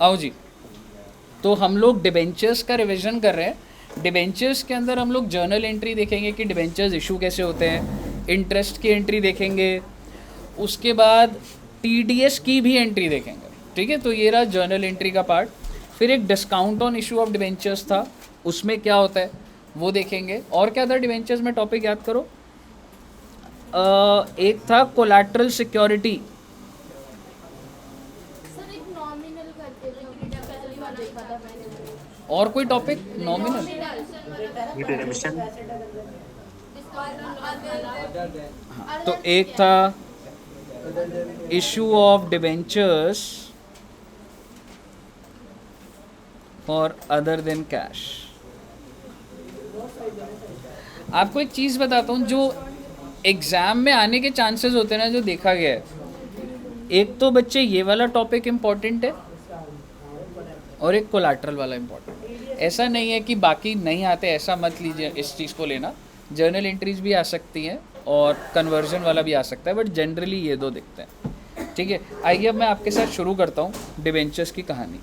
आओ जी, तो हम लोग डिबेंचर्स का रिवीजन कर रहे हैं। डिबेंचर्स के अंदर हम लोग जर्नल एंट्री देखेंगे कि डिबेंचर्स इशू कैसे होते हैं, इंटरेस्ट की एंट्री देखेंगे, उसके बाद टीडीएस की भी एंट्री देखेंगे। ठीक है, तो ये रहा जर्नल एंट्री का पार्ट। फिर एक discount on issue of debentures था, उसमें क्या होता है वो देखेंगे। और क्या था डिबेंचर्स में, टॉपिक याद करो। एक था कोलैटरल सिक्योरिटी, सर एक नॉमिनल करके जो पहली बार देखा था मैंने। और कोई टॉपिक नॉमिनल। रिडेम्पशन। तो एक था issue of debentures for other than cash. आपको एक चीज़ बताता हूँ, जो एग्ज़ाम में आने के चांसेस होते हैं ना, जो देखा गया है, एक तो बच्चे ये वाला टॉपिक इम्पॉर्टेंट है और एक कोलैटरल वाला इम्पॉर्टेंट है। ऐसा नहीं है कि बाकी नहीं आते, ऐसा मत लीजिए, इस चीज़ को लेना। जर्नल एंट्रीज भी आ सकती हैं और कन्वर्जन वाला भी आ सकता है, बट जनरली ये दो दिखते हैं। ठीक है, आइए अब मैं आपके साथ शुरू करता हूँ डिबेंचर्स की कहानी।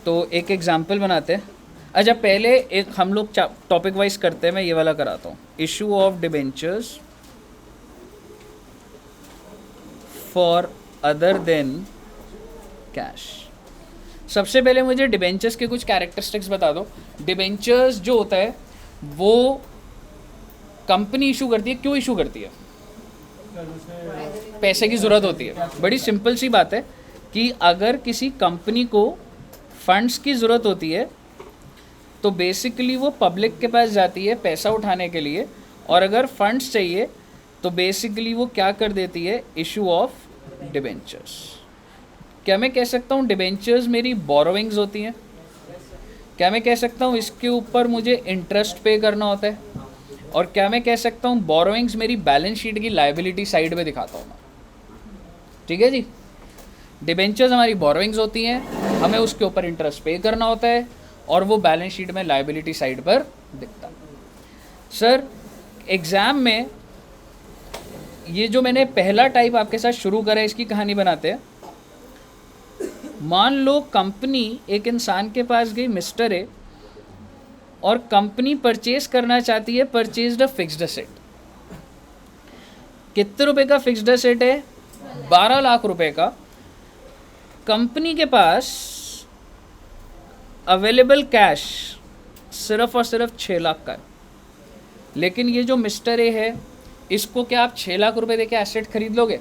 तो एक एग्जाम्पल बनाते हैं। अच्छा, पहले एक हम लोग टॉपिक वाइज करते हैं, मैं ये वाला कराता हूँ, issue of debentures for other than cash. सबसे पहले मुझे डिबेंचर्स के कुछ कैरेक्टरिस्टिक्स बता दो। डिबेंचर्स जो होता है वो कंपनी इशू करती है, क्यों इशू करती है? पैसे की ज़रूरत होती है। बड़ी सिंपल सी बात है कि अगर किसी कंपनी को फंड्स की ज़रूरत होती है तो बेसिकली वो पब्लिक के पास जाती है पैसा उठाने के लिए, और अगर फंड्स चाहिए तो बेसिकली वो क्या कर देती है, इशू ऑफ डिबेंचर्स। क्या मैं कह सकता हूँ डिबेंचर्स मेरी बोरोविंग्स होती हैं? क्या मैं कह सकता हूँ इसके ऊपर मुझे इंटरेस्ट पे करना होता है? और क्या मैं कह सकता हूँ बोरोविंग्स मेरी बैलेंस शीट की लायबिलिटी साइड पे दिखाता हूँ मैं? ठीक है जी, डिबेंचर्स हमारी बोरोविंग्स होती हैं, हमें उसके ऊपर इंटरेस्ट पे करना होता है और वो बैलेंस शीट में लायबिलिटी साइड पर दिखता है। सर एग्ज़ाम में ये जो मैंने पहला टाइप आपके साथ शुरू करा है, इसकी कहानी बनाते हैं। मान लो कंपनी एक इंसान के पास गई, मिस्टर ए, और कंपनी परचेज करना चाहती है, परचेज द फिक्स्ड एसेट। कितने रुपए का फिक्स्ड एसेट है? 12 लाख रुपए का। कंपनी के पास अवेलेबल कैश सिर्फ और सिर्फ 6 लाख का है। लेकिन ये जो मिस्टर ए है, इसको क्या आप 6 लाख रुपए देके एसेट खरीद लोगे?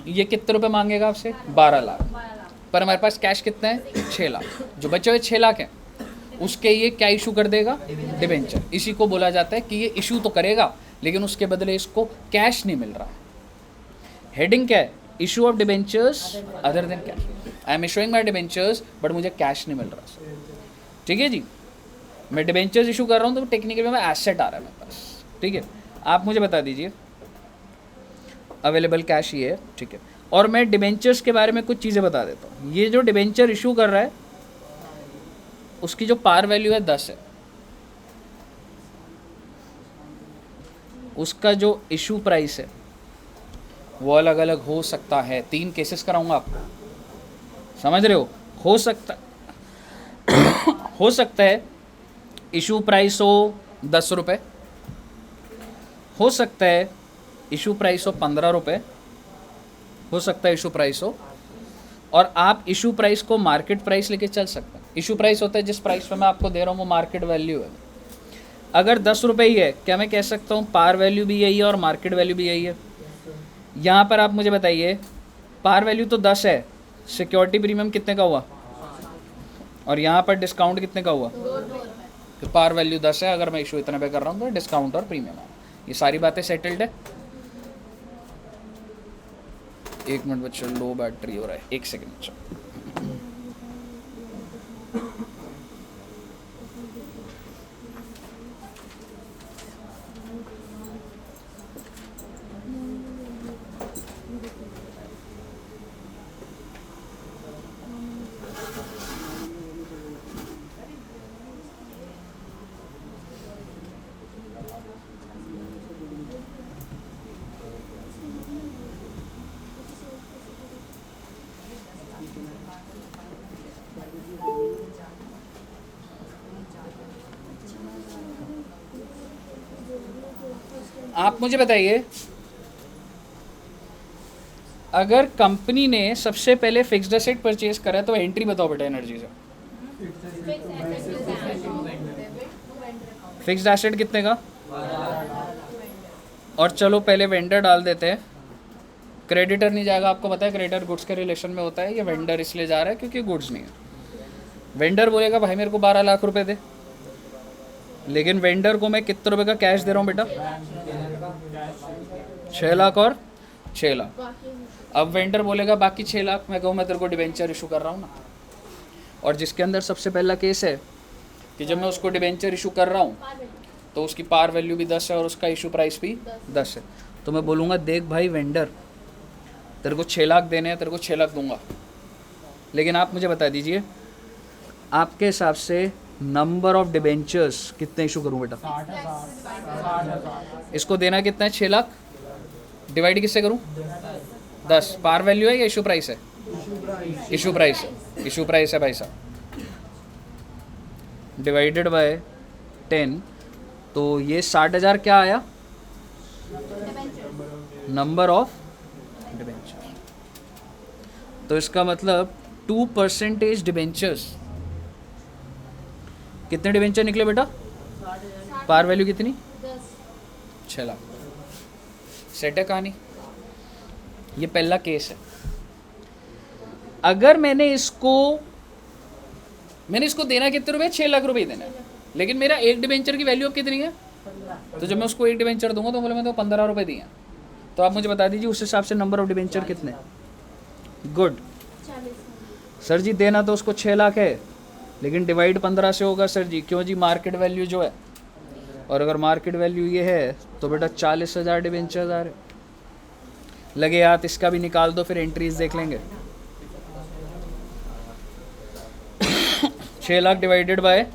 ये कितने रुपए मांगेगा आपसे? 12 लाख। पर हमारे पास कैश कितना है? 6 लाख। जो बचे हुए 6 लाख हैं उसके ये क्या इशू कर देगा? डिबेंचर। इसी को बोला जाता है कि ये इशू तो करेगा लेकिन उसके बदले इसको कैश नहीं मिल रहा। हेडिंग क्या है? Issue of debentures other than cash. I am issuing my debentures but मुझे कैश नहीं मिल रहा। ठीक है जी, मैं डिबेंचर्स इशू कर रहा हूँ तो टेक्निकली में एसेट आ रहा है मेरे पास। ठीक है, आप मुझे बता दीजिए अवेलेबल कैश ये है। ठीक है, और मैं डिबेंचर्स के बारे में कुछ चीज़ें बता देता हूँ। ये जो डिबेंचर इशू कर रहा है उसकी जो पार वैल्यू है 10 है। उसका जो इशू प्राइस है वो अलग अलग हो सकता है। 3 केसेस कराऊंगा आपको, समझ रहे हो सकता हो सकता है इशू प्राइस हो 10 रुपये, हो सकता है इशू प्राइस हो 15 रुपये, हो सकता है इशू प्राइस हो, और आप इशू प्राइस को मार्केट प्राइस लेके चल सकते हैं। इशू प्राइस होता है जिस प्राइस पे मैं आपको दे रहा हूँ वो मार्केट वैल्यू है। अगर 10 रुपये ही है, क्या मैं कह सकता हूँ पार वैल्यू भी यही है और मार्केट वैल्यू भी यही है? यहाँ पर आप मुझे बताइए, पार वैल्यू तो 10 है, सिक्योरिटी प्रीमियम कितने का हुआ? और यहाँ पर डिस्काउंट कितने का हुआ? तो पार वैल्यू 10 है, अगर मैं इशू इतने पे कर रहा हूँ तो डिस्काउंट और प्रीमियम है। ये सारी बातें सेटल्ड है। 1 मिनट बच्चों, लो बैटरी हो रहा है, 1 सेकेंड बच्चों। आप मुझे बताइए, अगर कंपनी ने सबसे पहले फिक्स्ड एसेट परचेज करा तो एंट्री बताओ बेटा एनर्जी से। फिक्स्ड एसेट कितने का? और चलो पहले वेंडर डाल देते हैं। क्रेडिटर नहीं जाएगा, आपको पता है क्रेडिटर गुड्स के रिलेशन में होता है, ये वेंडर इसलिए जा रहा है क्योंकि गुड्स नहीं है। वेंडर बोलेगा भाई मेरे को 12 लाख रुपए दे, लेकिन वेंडर को मैं कितने रुपए का कैश दे रहा हूँ बेटा? 6 लाख और 6 लाख। अब वेंडर बोलेगा बाकी 6 लाख मैं कहूँ मैं तेरे को डिबेंचर इशू कर रहा हूँ ना। और जिसके अंदर सबसे पहला केस है कि जब मैं उसको डिबेंचर इशू कर रहा हूँ तो उसकी पार वैल्यू भी 10 है और उसका इशू प्राइस भी 10 है, तो मैं बोलूँगा देख भाई वेंडर, तेरे को 6 लाख देने हैं, तेरे को 6 लाख दूंगा, लेकिन आप मुझे बता दीजिए आपके हिसाब से नंबर ऑफ डिबेंचर्स कितने इशू करूँ बेटा? 60,000। इसको देना कितना है? 6 लाख। डिवाइड किससे करूँ? 10। पार वैल्यू है या इशू प्राइस है? इशू प्राइस है। इशू प्राइस है भाई साहब, डिवाइडेड बाय 10, तो ये 60,000 क्या आया? Number of debenture. तो इसका मतलब 2% डिबेंचर्स, कितने डिबेंचर निकले बेटा? पार वैल्यू कितनी? 6 लाख। सेट है कहानी। ये पहला केस है। अगर मैंने इसको देना कितने रुपए? 6 लाख रुपए देना है, लेकिन मेरा एक डिबेंचर की वैल्यू अब कितनी है? तो जब मैं उसको एक डिबेंचर दूंगा तो बोले मैं तो 15 रुपए दिए, तो आप मुझे बता दीजिए उस हिसाब से नंबर ऑफ डिबेंचर कितने? गुड सर जी, देना तो उसको 6 लाख है, लेकिन डिवाइड 15 से होगा सर जी। क्यों जी? मार्केट वैल्यू जो है, और अगर मार्केट वैल्यू ये है तो बेटा 40,000 डिबेंचर्स आ रहे। लगे हाथ इसका भी निकाल दो, फिर एंट्रीज देख लेंगे। 6 लाख डिवाइडेड बाय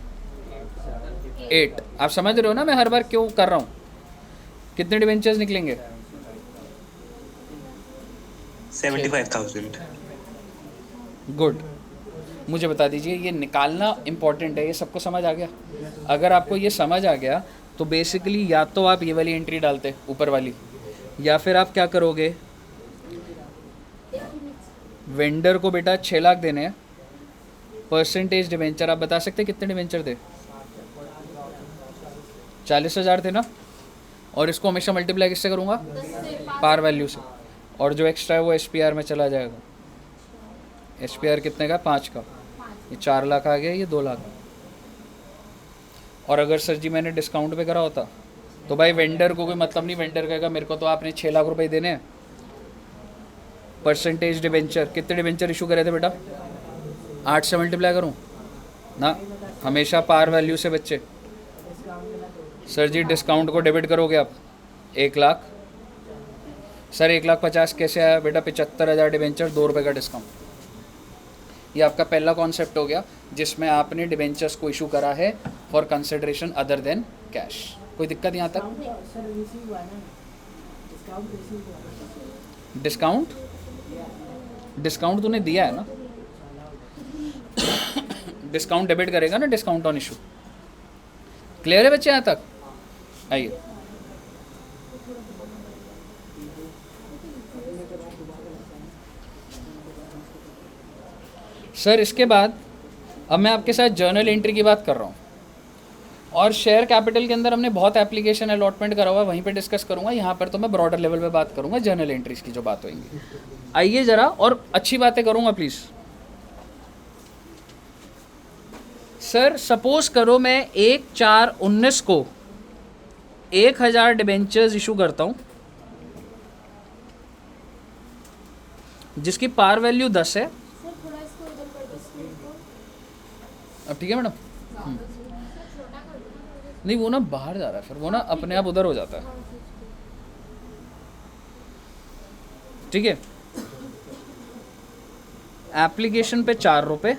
8, आप समझ रहे हो ना मैं हर बार क्यों कर रहा हूँ? कितने डिबेंचर्स निकलेंगे? 75,000। गुड। मुझे बता दीजिए ये निकालना इंपॉर्टेंट है, ये सबको समझ आ गया? अगर आपको ये समझ आ गया तो बेसिकली या तो आप ये वाली एंट्री डालते ऊपर वाली, या फिर आप क्या करोगे, वेंडर को बेटा 6 लाख देने हैं, परसेंटेज डिबेंचर आप बता सकते कितने डिबेंचर थे? 40,000 थे ना, और इसको हमेशा मल्टीप्लाई किससे करूँगा? पार वैल्यू से, और जो एक्स्ट्रा है वो एसपीआर में चला जाएगा। एसपीआर कितने का? 5 का। ये 4 लाख आ गया, ये 2 लाख। और अगर सर जी मैंने डिस्काउंट पे करा होता तो भाई वेंडर को कोई मतलब नहीं, वेंडर कहेगा मेरे को तो आपने 6 लाख रुपए देने हैं। परसेंटेज डिबेंचर, कितने डिबेंचर इशू करे थे बेटा? 8 से मल्टीप्लाई करूँ ना, हमेशा पार वैल्यू से बच्चे। सर जी डिस्काउंट को डेबिट करोगे आप 1 लाख। सर 1,50,000 कैसे आया बेटा? 75,000 डिबेंचर, 2 रुपये का डिस्काउंट। ये आपका पहला कॉन्सेप्ट हो गया जिसमें आपने डिबेंचर्स को इशू करा है for consideration other than cash. कोई दिक्कत यहाँ तक? डिस्काउंट तूने दिया है ना, डिस्काउंट डेबिट करेगा ना, डिस्काउंट ऑन इशू। क्लियर है बच्चे यहाँ तक? आइए सर, इसके बाद अब मैं आपके साथ जर्नल एंट्री की बात कर रहा हूँ, और शेयर कैपिटल के अंदर हमने बहुत एप्लीकेशन अलॉटमेंट करा हुआ है, वहीं पे डिस्कस करूँगा। यहाँ पर तो मैं ब्रॉडर लेवल पे बात करूँगा जर्नल एंट्रीज की जो बात होगी। आइए ज़रा, और अच्छी बातें करूँगा प्लीज़। सर सपोज करो मैं 1/4/19 को 1,000 डिबेंचर्स इशू करता हूँ जिसकी पार वैल्यू 10 है। अब ठीक है मैडम? नहीं वो ना बाहर जा रहा है, फिर वो ना अपने आप उधर हो जाता है। ठीक है, एप्लीकेशन पे 4 रुपये,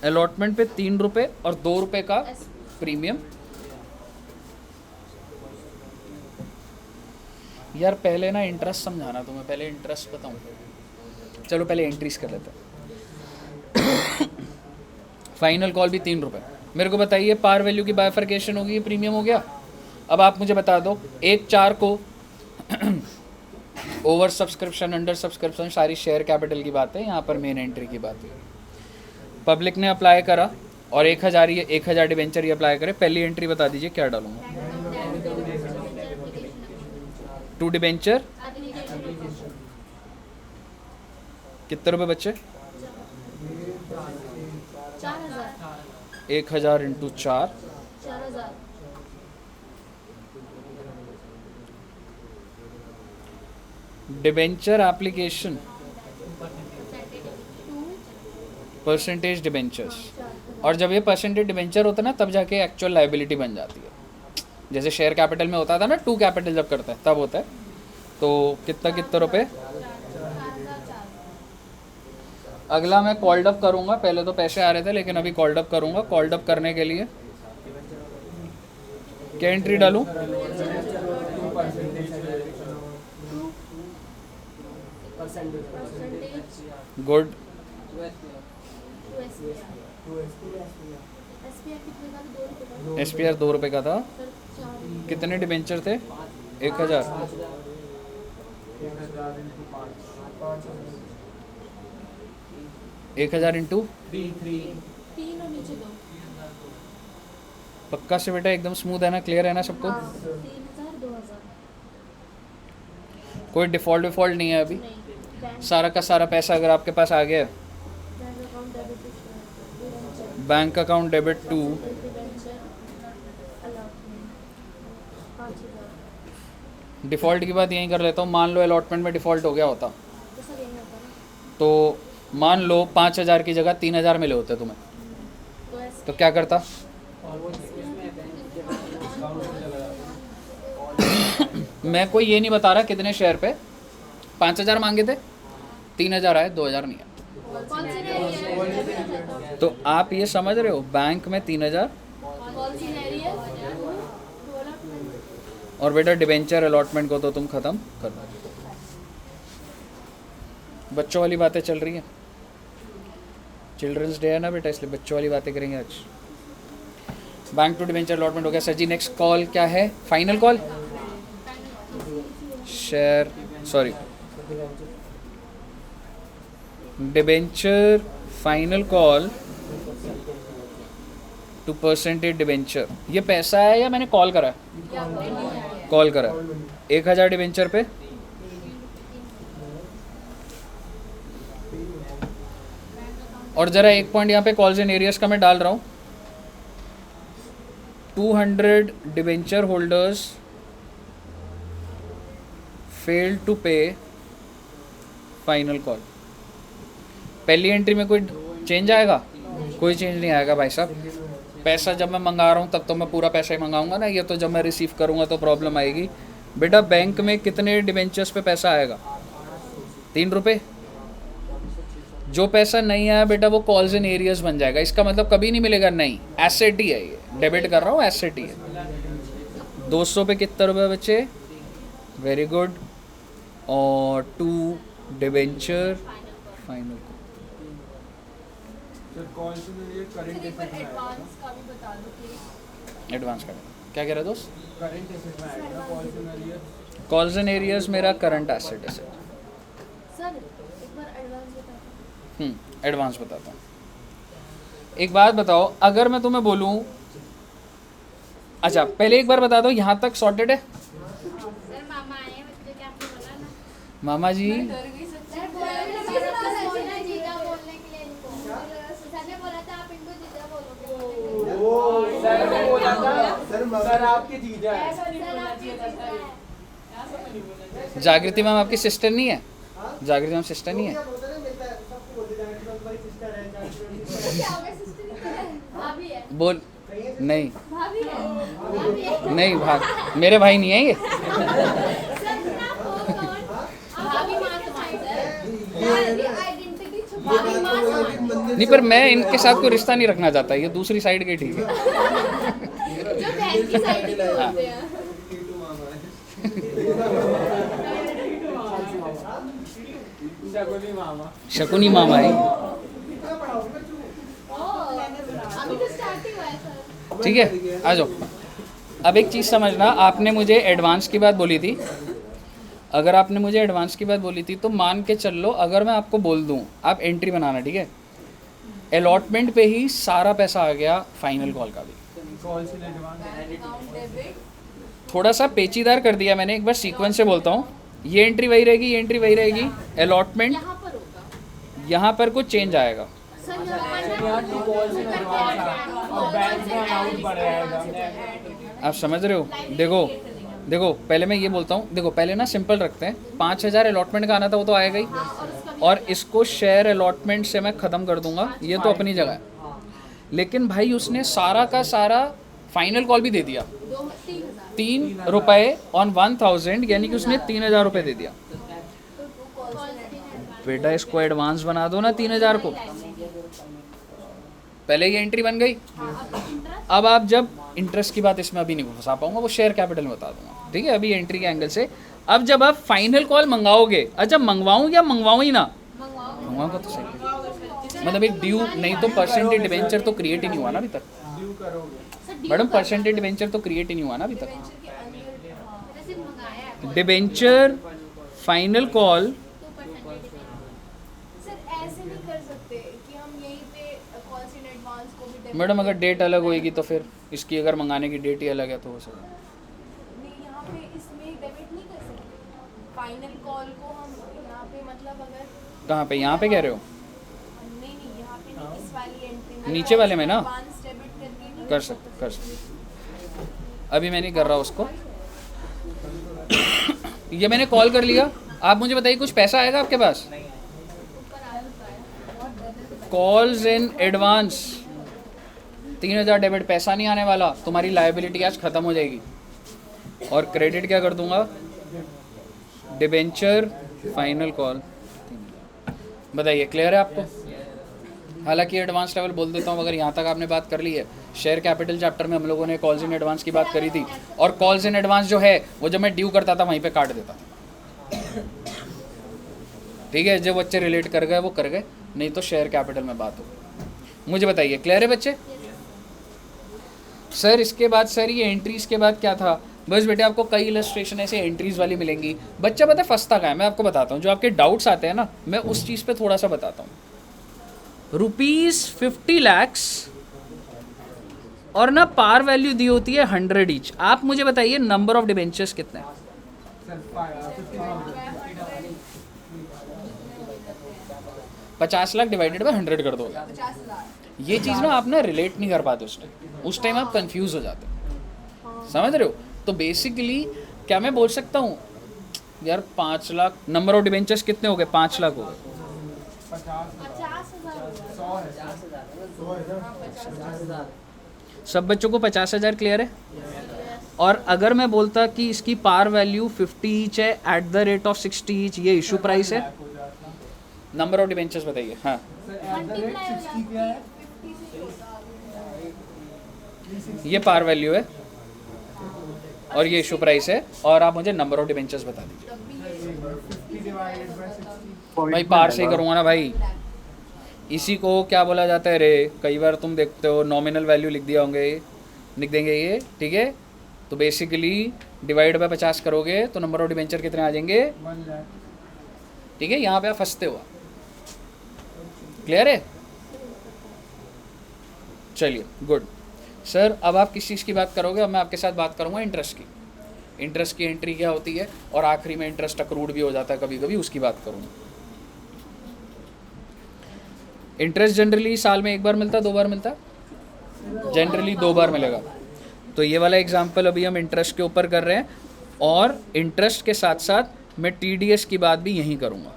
अलॉटमेंट पे 3 रुपये और 2 रुपये का प्रीमियम। यार पहले ना इंटरेस्ट समझाना, तुम्हें पहले इंटरेस्ट बताऊं। चलो पहले एंट्रीज कर लेते हैं। फाइनल कॉल भी 3 रुपये। मेरे को बताइए पार वैल्यू की बाइफर्केशन होगी, प्रीमियम हो गया? अब आप मुझे बता दो 1/4 को ओवर सब्सक्रिप्शन, अंडर सब्सक्रिप्शन, सारी शेयर कैपिटल की बात है, यहाँ पर मेन एंट्री की बात है। पब्लिक ने अप्लाई करा और 1000 डिवेंचर ये अप्लाई करे, पहली एंट्री बता दीजिए क्या डालूंगा। 2 डिवेंचर कितने रुपए बच्चे? 1000 into 4 debenture application percentage debentures, और जब ये परसेंटेज डिबेंचर होता है ना तब जाके एक्चुअल लाइबिलिटी बन जाती है। जैसे शेयर कैपिटल में होता था ना 2 कैपिटल जब करता है तब होता है। तो कितना रुपए? अगला मैं कॉल्ड अप करूंगा, पहले तो पैसे आ रहे थे लेकिन अभी कॉल्ड अप करूंगा। कॉल्ड अप करने के लिए क्या एंट्री डालूं? गुड। एसपीआर 2 रुपए का था। कितने डिबेंचर थे? 1000। 1000 इंटू पक्का से बेटा, एकदम स्मूथ है ना, क्लियर है ना सबको? कोई डिफॉल्ट नहीं है अभी। सारा का सारा पैसा अगर आपके पास आ गया, bank account debit to default की बात यहीं कर लेता हूँ। मान लो अलॉटमेंट में डिफ़ॉल्ट हो गया होता तो मान लो 5000 की जगह 3000 मिले होते तुम्हें, तो क्या करता? मैं कोई ये नहीं बता रहा कितने शेयर पे 5000 मांगे थे, 3000 आए, 2000 नहीं आए। तो आप ये समझ रहे हो, बैंक में 3000 और बेटा डिबेंचर अलॉटमेंट को तो तुम खत्म कर दो। बच्चों वाली बातें चल रही हैं, चिल्ड्रंस डे है ना बेटा, इसलिए बच्चों वाली बातें करेंगे आज। बैंक टू डिबेंचर अलॉटमेंट हो गया सर जी। नेक्स्ट कॉल क्या है? Final call share, sorry debenture final call to percentage debenture. ये पैसा है या मैंने कॉल करा? कॉल करा। 1000 डिबेंचर पे और जरा एक पॉइंट यहाँ पे कॉल्स इन एरियस का मैं डाल रहा हूँ। 200 डिबेंचर होल्डर्स फेल्ड टू पे फाइनल कॉल। पहली एंट्री में कोई चेंज आएगा? कोई चेंज नहीं आएगा भाई साहब। पैसा जब मैं मंगा रहा हूँ तब तो मैं पूरा पैसा ही मंगाऊंगा ना, ये तो जब मैं रिसीव करूँगा तो प्रॉब्लम आएगी। बेटा बैंक में कितने डिबेंचर्स पे पैसा आएगा? 3 रुपये। जो पैसा नहीं आया बेटा वो कॉल्स इन एरियस बन जाएगा। इसका मतलब कभी नहीं मिलेगा, नहीं, एसेट ही है ये, डेबिट कर रहा हूँ, एसेट ही है। 200 पे कितने रुपये बचे? Very good. और 2 डिबेंचर फाइनल एडवांस का क्या कह रहे दोस्त? कॉल्स इन एरियस मेरा करंट एसेट है सर। एडवांस बताता हूँ। एक बात बताओ, अगर मैं तुम्हें बोलूँ, अच्छा पहले एक बार बता दो यहाँ तक सॉर्टेड है? सर मामा आए हैं, बच्चे क्या आपने बोला ना? मामा जी सर आपकी जीजा है। जागृति मैम आपकी सिस्टर नहीं है? जागृति मैम सिस्टर नहीं है? बोल नहीं नहीं भाग, मेरे भाई नहीं है ये। नहीं पर मैं इनके साथ कोई रिश्ता नहीं रखना चाहता, ये दूसरी साइड के ठीक है। शकुनी मामा है, ठीक है आ जाओ। अब एक चीज़ समझना, आपने मुझे एडवांस की बात बोली थी, अगर आपने मुझे एडवांस की बात बोली थी तो मान के चल लो, अगर मैं आपको बोल दूं आप एंट्री बनाना, ठीक है, अलॉटमेंट पे ही सारा पैसा आ गया फाइनल कॉल का भी। थोड़ा सा पेचीदार कर दिया मैंने, एक बार सीक्वेंस से बोलता हूँ, ये एंट्री वही रहेगी, ये एंट्री वही रहेगी, अलॉटमेंट यहाँ पर होगा यहाँ पर कुछ चेंज आएगा। सर यहाँ डिपॉजिट एडवांस और बैंक में अमाउंट बढ़ जाएगा। आप समझ रहे हो? देखो देखो पहले मैं ये बोलता हूँ, देखो पहले ना सिंपल रखते हैं, 5,000 अलॉटमेंट का आना था वो तो आएगा ही, और इसको शेयर अलॉटमेंट से मैं ख़त्म कर दूंगा, ये तो अपनी जगह है। लेकिन भाई उसने सारा का सारा फाइनल कॉल भी दे दिया, 3 रुपये ऑन 1000, यानी कि उसने 3,000 रुपये दे दिया। बेटा इसको एडवांस बना दो ना 3,000 को, पहले ये एंट्री बन गई। अब आप जब इंटरेस्ट की बात इसमें अभी नहीं फंसा पाऊंगा, वो शेयर कैपिटल में बता दूंगा, ठीक है, अभी एंट्री के एंगल से। अब जब आप फाइनल कॉल मंगाओगे, अच्छा मंगवाऊं या मंगवाऊं ही ना, मंगवाऊंगा तो सही, मतलब एक ड्यू, नहीं तो परसेंटेज डिबेंचर तो क्रिएट ही नहीं हुआ ना अभी तक। मैडम परसेंटेज डिबेंचर तो क्रिएट ही नहीं हुआ ना अभी तक। डिबेंचर फाइनल कॉल सर ऐसे नहीं कर सकते कि हम यहीं पे कॉल्स इन एडवांस को भी debit मैडम अगर डेट अलग होएगी तो फिर इसकी अगर मंगाने की डेट ही अलग है तो हो सकता है। नहीं, यहाँ पे इसमें डेबिट नहीं कर सकते फाइनल कॉल को हम यहाँ पे, मतलब अगर कहाँ पे? यहाँ पे कह रहे हो? नहीं नहीं यहाँ पे नहीं, इस वाली एंट्री में नीचे वाले में ना एडवांस डेबिट करके नहीं कर सकते, कर सकते। अभी मैं नहीं कर रहा उसको, ये मैंने कॉल कर लिया। आप मुझे बताइए कुछ पैसा आएगा आपके पास? कॉल्स इन एडवांस 3,000 डेबिट, पैसा नहीं आने वाला, तुम्हारी लायबिलिटी आज खत्म हो जाएगी। और क्रेडिट क्या कर दूंगा? Debenture final call. बताइए क्लियर है आपको? हालांकि एडवांस लेवल बोल देता हूँ, अगर यहाँ तक आपने बात कर ली है, शेयर कैपिटल चैप्टर में हम लोगों ने कॉल्स इन एडवांस की बात करी थी, और कॉल्स इन एडवांस जो है वो जब मैं ड्यू करता था वहीं पे काट देता था, ठीक है। जो बच्चे रिलेट कर गए वो कर गए, नहीं तो शेयर कैपिटल में बात हो। मुझे बताइए क्लियर है बच्चे? सर इसके बाद सर ये एंट्रीज के बाद क्या था? बस बेटे आपको कई इलस्ट्रेशन ऐसे एंट्रीज वाली मिलेंगी। बच्चा पता है फंसता का है, मैं आपको बताता हूँ, जो आपके डाउट्स आते हैं ना, मैं उस चीज़ पे थोड़ा सा बताता हूँ। ₹50 lakhs और ना पार वैल्यू दी होती है 100 ईच। आप मुझे बताइए नंबर ऑफ डिबेंचर्स कितने हैं? 50 लाख डिवाइडेड बाय 100 कर दो। ये चीज़ ना आप ना रिलेट नहीं कर पाते उस टाइम आप कंफ्यूज हो जाते हो, समझ रहे हो? तो बेसिकली क्या मैं बोल सकता हूँ यार 5 लाख, नंबर ऑफ डिबेंचर्स कितने हो गए? 5 लाख हो गए। 50,000 सब बच्चों को 50,000 क्लियर है? और अगर मैं बोलता कि इसकी पार वैल्यू 50 ईच है at the rate of 60 each, ये इशू प्राइस है, नंबर ऑफ डिबेंचर्स बताइए। हाँ ये पार वैल्यू है और ये इशू प्राइस है, और आप मुझे नंबर ऑफ डिबेंचर्स बता दीजिए। भाई पार से ही करूँगा ना भाई, इसी को क्या बोला जाता है रे? कई बार तुम देखते हो नॉमिनल वैल्यू लिख दिया होंगे, लिख देंगे ये, ठीक है। तो बेसिकली डिवाइड बाय 50 करोगे तो नंबर ऑफ डिबेंचर कितने आ जाएंगे? ठीक है, यहाँ पे आप फंसते हो। क्लियर है? चलिए गुड सर। अब आप किस चीज़ की बात करोगे? अब मैं आपके साथ बात करूँगा इंटरेस्ट की। इंटरेस्ट की एंट्री क्या होती है, और आखिरी में इंटरेस्ट अक्रूड भी हो जाता है कभी कभी, उसकी बात करूँगा। इंटरेस्ट जनरली साल में 1 बार मिलता है, 2 बार मिलता है? जनरली 2 बार मिलेगा। तो ये वाला एग्जाम्पल अभी हम इंटरेस्ट के ऊपर कर रहे हैं, और इंटरेस्ट के साथ साथ मैं TDS की बात भी यहीं करूँगा।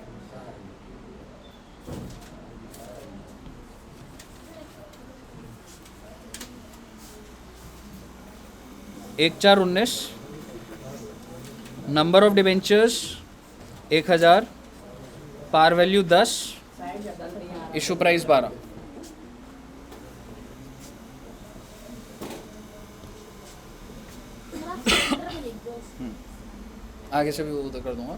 एक 4/19, number of debentures 1000, par value 10, issue price 12। आगे से भी वो उधर कर दूंगा,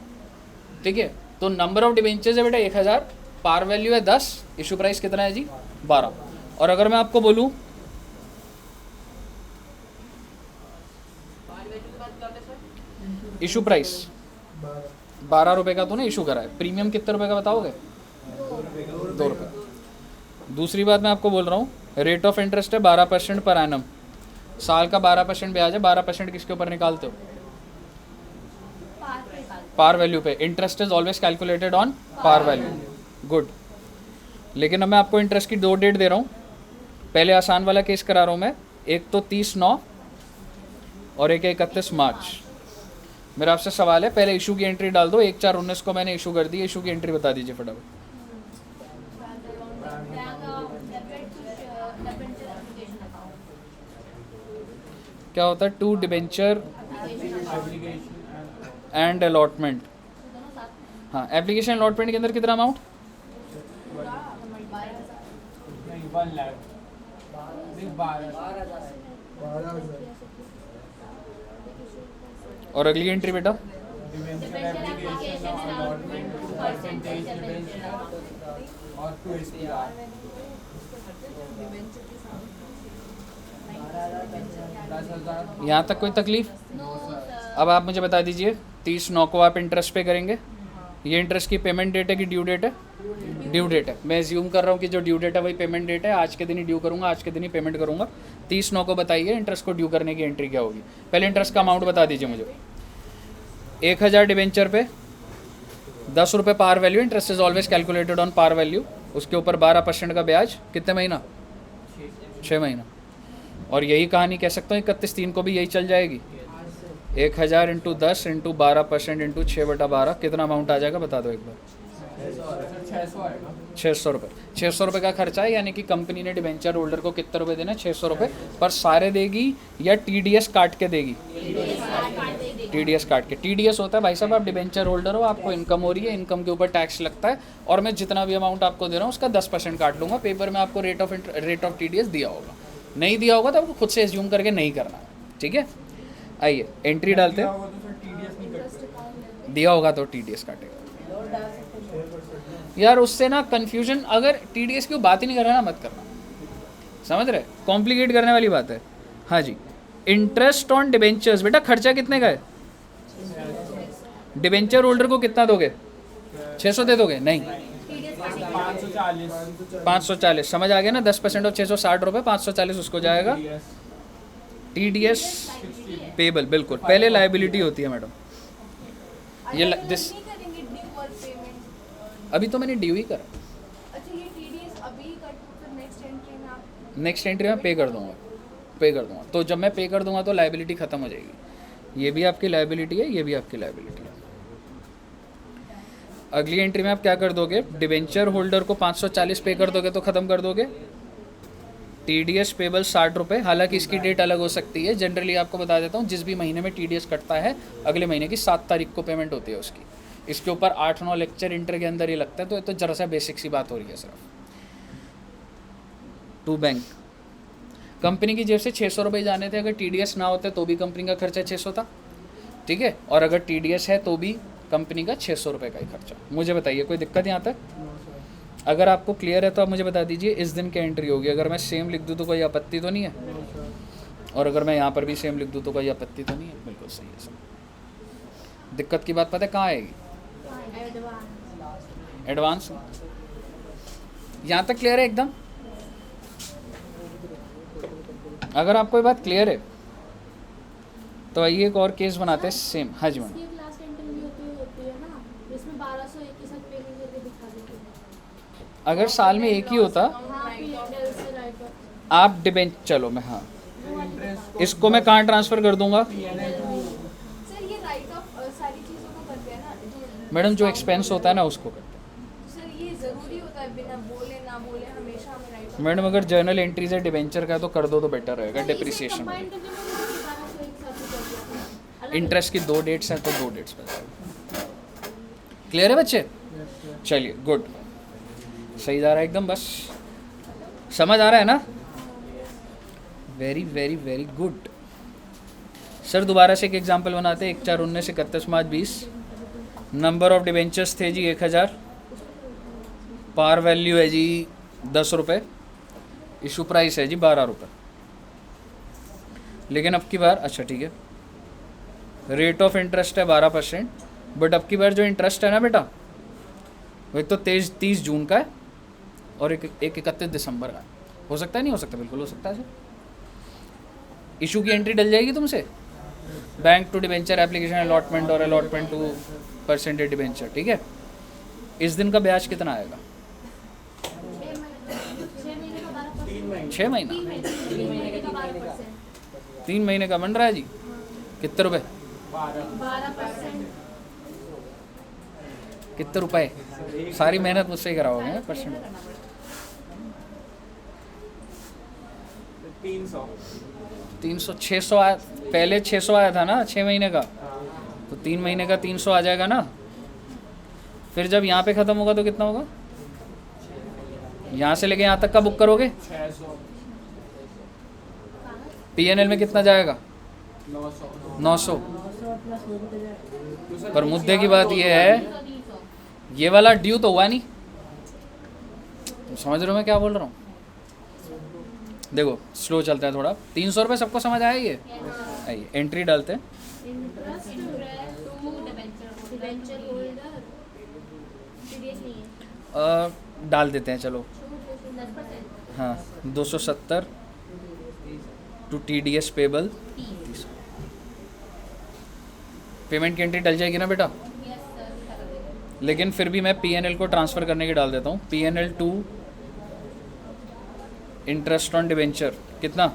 ठीक है। तो नंबर ऑफ डिबेंचर्स है बेटा 1000, पार वैल्यू है 10, इशू प्राइस कितना है जी? 12। और अगर मैं आपको बोलूं इशू प्राइस 12 रुपये का तूने इशू करा है, प्रीमियम कितने रुपए का बताओगे? 2 रुपये। दूसरी बात मैं आपको बोल रहा हूँ, रेट ऑफ इंटरेस्ट है 12% पर एनम, साल का 12% ब्याज है। 12% किसके ऊपर निकालते हो? पार वैल्यू पे। Interest is always calculated on par value. Good. लेकिन अब मैं आपको इंटरेस्ट की 2 डेट दे रहा हूँ। पहले आसान वाला केस करा रहा हूँ मैं, एक तो 30/9 और एक 31 मार्च। मेरा आपसे सवाल है, पहले इशू की एंट्री डाल दो। 1/4/19 को मैंने इशू कर दी, इशू की एंट्री बता दीजिए फटाफट। क्या होता है? 2 डिबेंचर एंड अलॉटमेंट। हाँ, एप्लीकेशन अलॉटमेंट के अंदर कितना अमाउंट? नहीं 1 लाख, नहीं 12। और अगली एंट्री बेटा? Debenture application allotment, percentage debenture और 2 SPR। 10,000। यहाँ तक कोई तकलीफ? अब आप मुझे बता दीजिए, 30/9 को आप इंटरेस्ट पे करेंगे। ये इंटरेस्ट की पेमेंट डेट है कि ड्यू डेट है? ड्यू डेट है। मैं एज्यूम कर रहा हूँ कि जो ड्यू डेट है वही पेमेंट डेट है। आज के दिन ही ड्यू करूँगा, आज के दिन ही पेमेंट करूँगा। 30/9 को बताइए इंटरेस्ट को ड्यू करने की एंट्री क्या होगी? पहले इंटरेस्ट का अमाउंट बता दीजिए मुझे। 1000 डिबेंचर पे 10 रुपये par value. Interest is always calculated on par value. उसके ऊपर 12% का ब्याज। कितने महीना? 6 महीना। और यही कहानी कह सकता हूँ 31/3 को भी यही चल जाएगी। 1000 इंटू 10 इंटू 12% इंटू 6/12 कितना अमाउंट आ जाएगा बता दो एक बार? 600 रुपये। 600 रुपये का खर्चा है, यानी कि कंपनी ने डिबेंचर होल्डर को कितने रुपए देना? 600 रुपये। पर सारे देगी या TDS काट के देगी? TDS काट के। TDS होता है भाई साहब, आप डिबेंचर होल्डर हो, आपको इनकम हो रही है, इनकम के ऊपर टैक्स लगता है, और मैं जितना भी अमाउंट आपको दे रहा हूँ उसका 10% काट लूँगा। पेपर में आपको रेट ऑफ TDS दिया होगा। नहीं दिया होगा तो आपको खुद से एज्यूम करके नहीं करना, ठीक है? आइए एंट्री डालते हैं। दिया होगा तो TDS काटेगा यार, उससे ना कन्फ्यूजन। अगर TDS की बात ही नहीं कर रहा ना, मत करना, समझ रहे? कॉम्प्लिकेट करने वाली बात है। हाँ जी, इंटरेस्ट ऑन डिबेंचर्स। बेटा खर्चा कितने का है? डिबेंचर होल्डर को कितना दोगे? 600 दे दोगे? नहीं, 540। समझ आ गया ना? 10% ऑफ 660 रुपये, 540 उसको जाएगा। TDS पेबल, बिल्कुल। पहले लाइबिलिटी होती है मैडम। ये दिस अभी तो मैंने ड्यू ही करा। अच्छा, ये TDS अभी कट फिर नेक्स्ट एंट्री में आप नेक्स्ट एंट्री में पे कर दूंगा। तो जब मैं पे कर दूंगा तो लाइबिलिटी खत्म हो जाएगी। ये भी आपकी लाइबिलिटी है, ये भी आपकी लाइबिलिटी है। अगली एंट्री में आप क्या कर दोगे? डिबेंचर होल्डर को 540 पे कर दोगे तो ख़त्म कर दोगे। TDS पेबल 60 रुपये। हालांकि इसकी डेट अलग हो सकती है। जनरली आपको बता देता हूँ, जिस भी महीने में TDS कटता है अगले महीने की 7 तारीख को पेमेंट होती है उसकी। इसके ऊपर 8-9 लेक्चर इंटर के अंदर ही लगता है, तो ये तो जरा सा बेसिक सी बात हो रही है सिर्फ। टू बैंक, कंपनी की जेब से 600 रुपये जाने थे। अगर TDS ना होते तो भी कंपनी का खर्चा 600 था, ठीक है? और अगर TDS है तो भी कंपनी का 600 रुपये का ही खर्चा। मुझे बताइए कोई दिक्कत यहाँ तक? अगर आपको क्लियर है तो आप मुझे बता दीजिए इस दिन की एंट्री होगी। अगर मैं सेम लिख दूँ तो कोई आपत्ति तो नहीं है? और अगर मैं यहाँ पर भी सेम लिख दूँ तो कोई आपत्ति तो नहीं है? बिल्कुल सही है सर। दिक्कत की बात पता है कहाँ आएगी? एडवांस। यहाँ तक क्लियर है एकदम? अगर आपको ये बात क्लियर है तो आइए एक और केस बनाते हैं सेम। हाँ जी मैडम। अगर साल में एक ही होता आप डिबेंच, चलो मैं, हाँ इसको मैं कहाँ ट्रांसफ़र कर दूंगा? सर, ये राइट ऑफ सारी चीज़ों को करते हैं ना मैडम जो एक्सपेंस होता है ना उसको करते हैं। सर, ये ज़रूरी होता है, बिना बोले ना बोले हमेशा हमें राइट मैडम अगर जर्नल एंट्रीज है डिबेंचर का तो कर दो तो बेटर रहेगा। डिप्रिसिएशन इंटरेस्ट की 2 डेट्स हैं तो 2 डेट्स पर। क्लियर है बच्चे? चलिए गुड, सही जा रहा है एकदम, बस समझ आ रहा है ना? Very very very good. Sir दोबारा से एक एग्जांपल बनाते हैं। 1/4/19 31 मार्च 20। नंबर ऑफ डिबेंचर्स थे जी 1000। पार वैल्यू है जी 10 रुपये। इशू प्राइस है जी 12 रुपये। लेकिन अब की बार, अच्छा ठीक है, रेट ऑफ इंटरेस्ट है 12%, बट अब की बार जो इंटरेस्ट है ना बेटा, वो एक तो 30 जून का है और एक 31 दिसंबर का है। हो सकता है, नहीं हो सकता? बिल्कुल हो सकता है सर। इशू की एंट्री डल जाएगी तुमसे, bank to debenture application allotment और अलॉटमेंट टू परसेंटेज डिबेंचर, ठीक है। इस दिन का ब्याज कितना आएगा? 6 महीना 3 महीने का बन रहा है जी। कितने रुपए? 12%। कितने रुपए? सारी मेहनत मुझसे ही कराओगे परसेंट? 300 600 आया पहले, 600 आया था ना 6 महीने का, तो 3 महीने का 300 आ जाएगा ना। फिर जब यहाँ पे ख़त्म होगा तो कितना होगा? यहाँ से लेके यहाँ तक का बुक करोगे, 600 पीएनएल में कितना जाएगा? 900। पर मुद्दे की बात ये है, ये वाला ड्यू तो हुआ नहीं। तुम समझ रहे हो मैं क्या बोल रहा हूँ? देखो स्लो चलता है थोड़ा। 300 रुपये सबको समझ आया? ये आइए एंट्री डालते हैं। डाल देते हैं चलो। हाँ 270 टू TDS पेबल। पेमेंट की एंट्री डल जाएगी ना बेटा? लेकिन फिर भी मैं PNL को ट्रांसफ़र करने की डाल देता हूँ। PNL to interest on debenture कितना?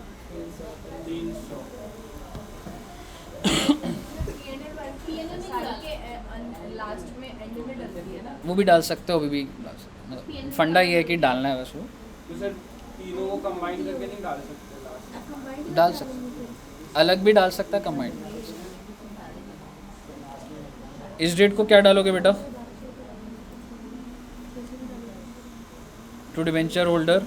लास्ट में एंड में डल रही है ना। वो भी डाल सकते हो, अभी भी फंडा ये है कि डालना है बस वो। तो सर तीनों को कंबाइन करके नहीं डाल सकते लास्ट? डाल सकते, अलग भी डाल सकता है, कंबाइंड। इस डेट को क्या डालोगे बेटा? To debenture holder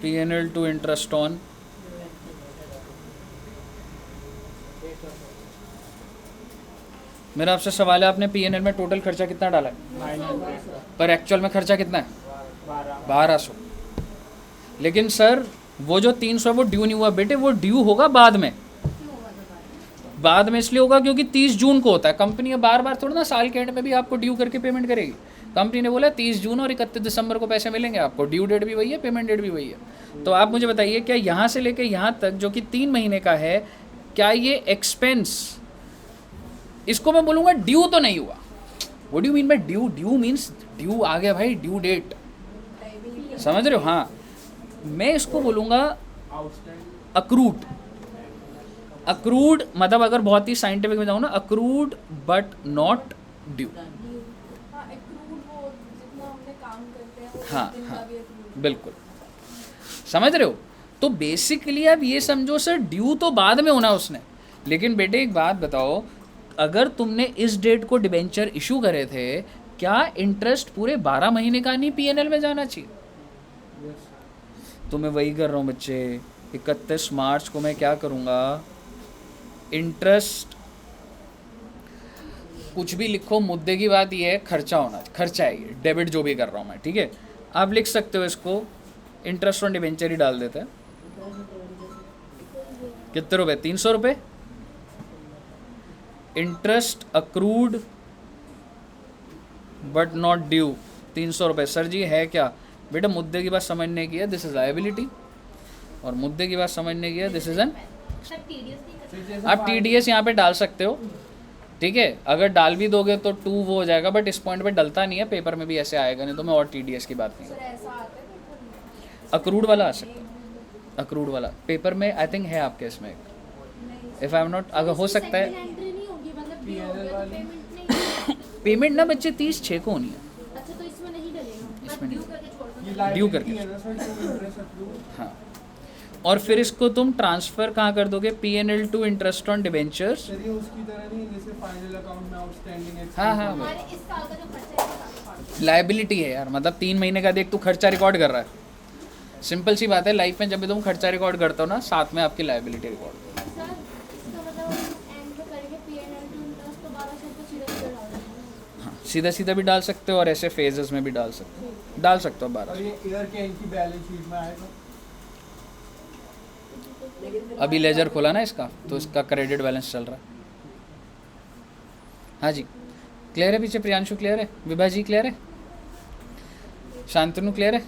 PNL to interest on मेरा आपसे सवाल है, आपने PNL में टोटल खर्चा कितना डाला है? 900 पर एक्चुअल में खर्चा कितना है? 12 1200। लेकिन सर वो जो 300 वो ड्यू नहीं हुआ बेटे, वो ड्यू होगा बाद में। बाद में इसलिए होगा क्योंकि 30 जून को होता है। कंपनी अब बार बार थोड़ा ना साल के एंड में भी आपको ड्यू करके पेमेंट करेगी। कंपनी ने बोला 30 जून और 31 दिसंबर को पैसे मिलेंगे आपको। ड्यू डेट भी वही है, पेमेंट डेट भी वही है। तो आप मुझे बताइए, क्या यहाँ से लेके यहाँ तक जो कि 3 महीने का है, क्या ये एक्सपेंस, इसको मैं बोलूँगा ड्यू तो नहीं हुआ। What do you mean by due? Due means due आ गया भाई, ड्यू डेट, समझ रहे हो? हाँ, मैं इसको बोलूँगा आउटस्टैंडिंग। अक्रूड। अक्रूड मतलब अगर बहुत ही साइंटिफिक में जाऊँ ना, अक्रूड बट नॉट ड्यू। हाँ accrued वो जितना हमने काम करते हैं वो हाँ दिन हाँ का भी accrued। बिल्कुल, समझ रहे हो? तो बेसिकली आप ये समझो सर, ड्यू तो बाद में होना उसने। लेकिन बेटे एक बात बताओ, अगर तुमने इस डेट को डिबेंचर इशू करे थे, क्या इंटरेस्ट पूरे 12 महीने का नहीं PNL में जाना चाहिए? तो मैं वही कर रहा हूँ बच्चे। 31 मार्च को मैं क्या करूँगा, इंटरेस्ट कुछ भी लिखो, मुद्दे की बात ये है खर्चा होना, खर्चा है ये, डेबिट जो भी कर रहा हूँ मैं, ठीक है। आप लिख सकते हो इसको, इंटरेस्ट ऑन डिबेंचर ही डाल देते हैं। कितने रुपए? 300 रुपये। Interest accrued but not due 300 रुपये। सर जी है क्या? बेटा मुद्दे की बात समझने की है, दिस इज लायबिलिटी, और मुद्दे की बात समझने की है, दिस इज एन। आप TDS यहाँ पे डाल सकते हो, ठीक है। अगर डाल भी दोगे तो 2 वो हो जाएगा, बट इस पॉइंट पे डलता नहीं है, पेपर में भी ऐसे आएगा, नहीं तो मैं और TDS की बात नहीं। सर ऐसा आता है पेपर में? अक्रूड वाला आ सकता है, अक्रूड वाला पेपर में आई थिंक है आपके इसमें, इफ़ आई एम नॉट, अगर हो सकता है। एंट्री नहीं होगी, मतलब ड्यू हो गया तो पेमेंट नहीं। पेमेंट ना बच्चे 30/6 को होनी है, अच्छा तो इसमें नहीं डलेगा, इसमें नहीं। ड्यू करके छोड़ दो। ये ड्यू liability करके। है ना सर, टू इंटरेस्ट अप्रूव। हाँ, और फिर इसको तुम ट्रांसफ़र कहाँ कर दोगे? PNL to interest on debentures. Sir ये उसकी तरह नहीं है जैसे फाइनल अकाउंट में आउटस्टैंडिंग है। हाँ हाँ हमारे इस साल का जो खर्चा है लायबिलिटी है यार, मतलब 3 महीने का देख तू खर्चा रिकॉर्ड कर रहा है। सिंपल सी बात है, लाइफ में जब भी तुम खर्चा रिकॉर्ड करते हो ना, साथ में आपकी लायबिलिटी रिकॉर्ड। सर इसका मतलब एंड में करेंगे PNL टू इंटरेस्ट तो 1200 को सीधा सीधा डाल देंगे। हाँ, सीधा सीधा भी डाल सकते हो और ऐसे फेजेस में भी डाल सकते हो। डाल सकते हो 1200। और ये ईयर के एंड की बैलेंस शीट में आएगा। अभी लेजर खोला ना इसका, तो इसका क्रेडिट बैलेंस चल रहा है। हाँ जी क्लियर है, पीछे प्रियांशु क्लियर है, विभा जी क्लियर है, शांतनु क्लियर है,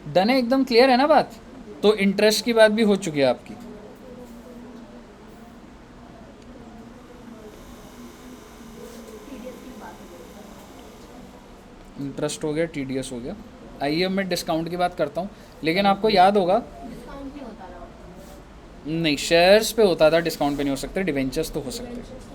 डन है, एकदम क्लियर है ना बात। तो इंटरेस्ट की बात भी हो चुकी है आपकी। इंटरेस्ट हो गया, टीडीएस हो गया। आइए मैं डिस्काउंट की बात करता हूँ, लेकिन आपको याद होगा डिस्काउंट नहीं होता ना। नहीं, शेयर्स पे होता था, डिस्काउंट पे नहीं हो सकते, डिवेंचर्स तो हो सकते।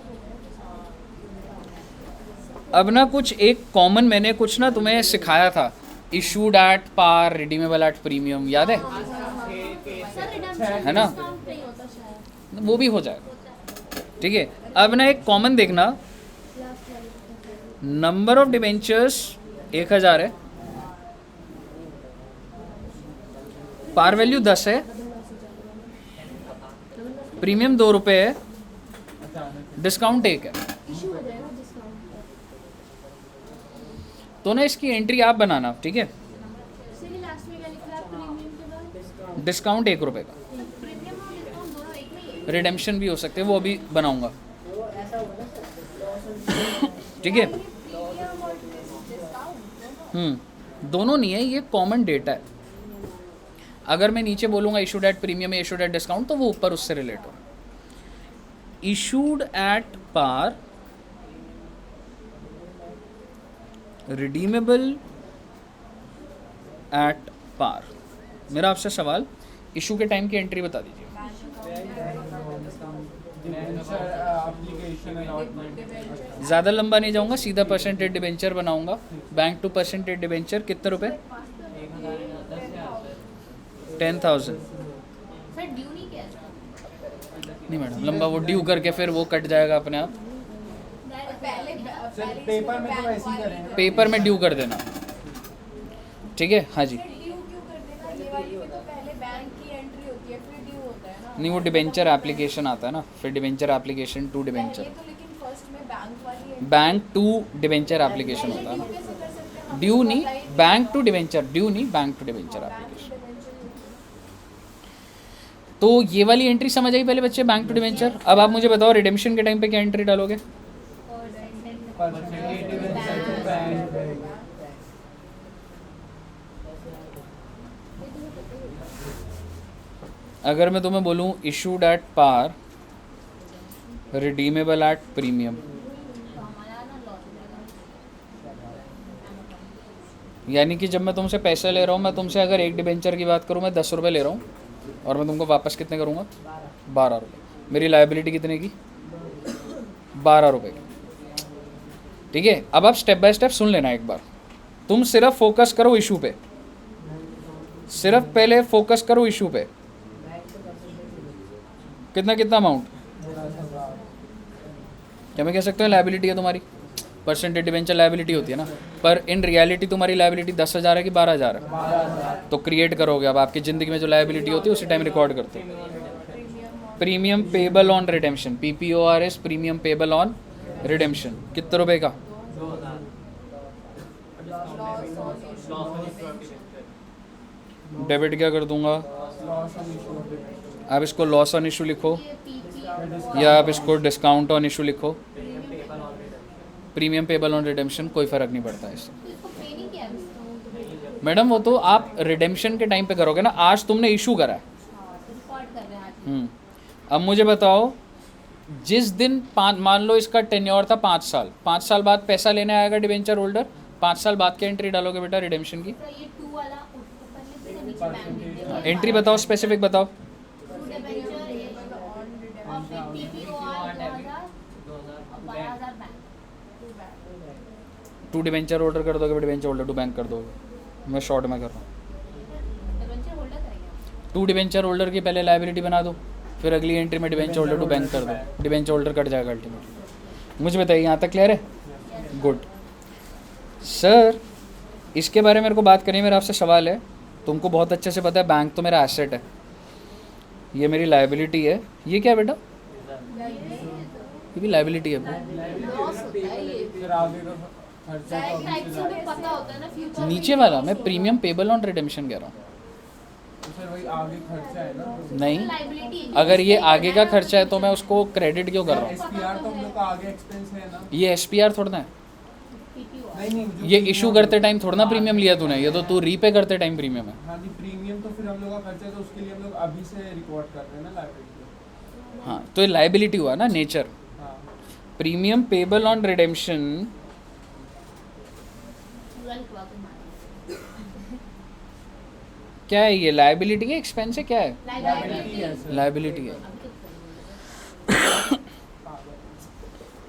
अब ना कुछ एक कॉमन मैंने कुछ ना तुम्हें सिखाया था, issued at par, redeemable at premium, याद है? सर रिडम्पशन है ना? डिस्काउंट नहीं होता शायद। वो भी हो जाएगा, ठीक है। अब ना एक कॉमन देखना, नंबर ऑफ डिवेंचर्स 1000 है, पार वैल्यू 10 है, प्रीमियम 2 रुपये है, डिस्काउंट 1 है। इशू हो जाएगा डिस्काउंट। तो ना इसकी एंट्री आप बनाना, ठीक है। इसलिए लास्ट में क्या लिखा है प्रीमियम के बाद? डिस्काउंट 1 रुपये का, प्रीमियम और डिस्काउंट दोनों एक नहीं है। रिडेम्पशन भी हो सकते हैं, वो अभी बनाऊंगा, ठीक है। प्रीमियम और डिस्काउंट दोनों नहीं है, ये कॉमन डेटा है। अगर मैं नीचे बोलूँगा इशूड एट प्रीमियम या इशूड एट डिस्काउंट, तो वो ऊपर उससे रिलेट हो। Issued at par, redeemable at par. मेरा आपसे सवाल, इशू के टाइम की एंट्री बता दीजिए। Application allotment. ज़्यादा लंबा नहीं जाऊंगा, सीधा परसेंटेज डिबेंचर बनाऊंगा। बैंक टू परसेंटेज डिबेंचर कितने रुपए? 10,000। सर ड्यू नहीं किया था। नहीं मैडम, लंबा वो ड्यू करके फिर वो कट जाएगा अपने आप। सर पेपर में तो वैसे ही करेंगे। पेपर में ड्यू कर देना, ठीक है। हाँ जी, ड्यू क्यों कर देना? ये वाली में तो पहले बैंक की एंट्री होती है, फिर ड्यू होता है ना। नहीं वो डिबेंचर एप्लीकेशन आता है ना, फिर डिबेंचर एप्लीकेशन टू डिबेंचर, पहले तो लेकिन फर्स्ट में बैंक वाली है। बैंक टू डिबेंचर एप्लीकेशन होता है ना। कैसे कर सकते हैं हम? ड्यू नहीं, बैंक टू डिबेंचर, ड्यू नहीं, बैंक टू डिबेंचर एप्लीकेशन। तो ये वाली एंट्री समझ आई पहले बच्चे, बैंक टू डिबेंचर। अब आप मुझे बताओ रिडेम्पशन के टाइम पे क्या एंट्री डालोगे? अगर मैं तुम्हें बोलूँ issued at par, redeemable at premium, यानी कि जब मैं तुमसे पैसे ले रहा हूँ, मैं तुमसे अगर एक डिबेंचर की बात करूँ, मैं 10 रुपये ले रहा हूँ और मैं तुमको वापस कितने करूँगा? 12 रुपये। मेरी लायबिलिटी कितने की? 12 रुपये की, ठीक है। अब आप स्टेप बाय स्टेप सुन लेना एक बार। तुम सिर्फ फोकस करो इशू पे, सिर्फ पहले फोकस करो इशू पे। कितना कितना अमाउंट? क्या मैं कह सकता हूँ लायबिलिटी है तुम्हारी? परसेंटेज डिबेंचर लायबिलिटी होती है ना, पर इन रियलिटी तुम्हारी लायबिलिटी 10,000 है कि 12,000 है? तो क्रिएट करोगे। अब आपकी ज़िंदगी में जो लायबिलिटी होती है उसी टाइम रिकॉर्ड करते हो। Premium payable on redemption, PPORS, premium payable on redemption, कितने रुपए का? डेबिट क्या कर दूंगा? आप इसको लॉस ऑन इशू लिखो या आप इसको डिस्काउंट ऑन इशू लिखो। प्रीमियम पेबल ऑन रिडेम्पशन, कोई फ़र्क नहीं पड़ता इससे। इसको पे नहीं किया डिस्काउंट। मैडम वो तो आप रिडेम्पशन के टाइम पे करोगे ना, आज तुमने इशू करा है। रिकॉर्ड कर रहे हैं आज। अब मुझे बताओ, जिस दिन मान लो इसका टेन्योर था 5 साल, 5 साल बाद पैसा लेने आएगा डिबेंचर होल्डर, 5 साल बाद की एंट्री डालोगे बेटा रिडेम्पशन की? सर ये 2 वाला ऊपर लिख देना, नीचे बैंक लिख देना। एंट्री बताओ, स्पेसिफिक बताओ। डिबेंचर ये और फिर PPOR 2000 और 12,000 बैंक। टू डिबेंचर होल्डर कर दोगे, डिबेंचर होल्डर टू बैंक कर दोगे। मैं शॉर्ट में कर रहा हूँ। डिबेंचर होल्डर करेंगे। टू डिबेंचर होल्डर की पहले लायबिलिटी बना दो, फिर अगली एंट्री में डिबेंचर होल्डर टू बैंक कर दो, डिबेंचर होल्डर कट जाएगा अल्टीमेटली। मुझे बताइए यहाँ तक क्लियर है? गुड सर, इसके बारे में मेरे को बात करनी है। मेरा आपसे सवाल है, तुमको बहुत अच्छे से पता है बैंक तो मेरा एसेट है, ये मेरी लायबिलिटी है। ये क्या है बेटा? ये भी लायबिलिटी है। लॉस होता है ये। फिर आगे का खर्चा तो अभी से तुम्हें पता होता है ना फ्यूचर नीचे वाला मैं प्रीमियम पेबल ऑन रिडेम्पशन कह रहा हूँ। तो सर वही आगे खर्चा है ना। नहीं, लाइबिलिटी अगर ये आगे का खर्चा है तो मैं उसको क्रेडिट क्यों कर रहा हूँ? एसपीआर तो हम लोग का आगे एक्सपेंस है ना। ये एसपीआर थोड़ा ना है, नहीं जो ये premium इशू करते टाइम थोड़ा ना प्रीमियम लिया तूने, ये तो तू रीपे करते टाइम प्रीमियम है। हाँ जी, प्रीमियम तो फिर हम लोग का खर्चा है तो उसके लिए हम लोग अभी से रिकॉर्ड कर रहे हैं ना लाइबिलिटी। हाँ, तो ये लाइबिलिटी हुआ ना, नेचर। हाँ प्रीमियम पेबल ऑन रिडेम्पशन क्या है? ये लाइबिलिटी है, एक्सपेंस है, क्या है? लाइबिलिटी है सर। लाइबिलिटी है।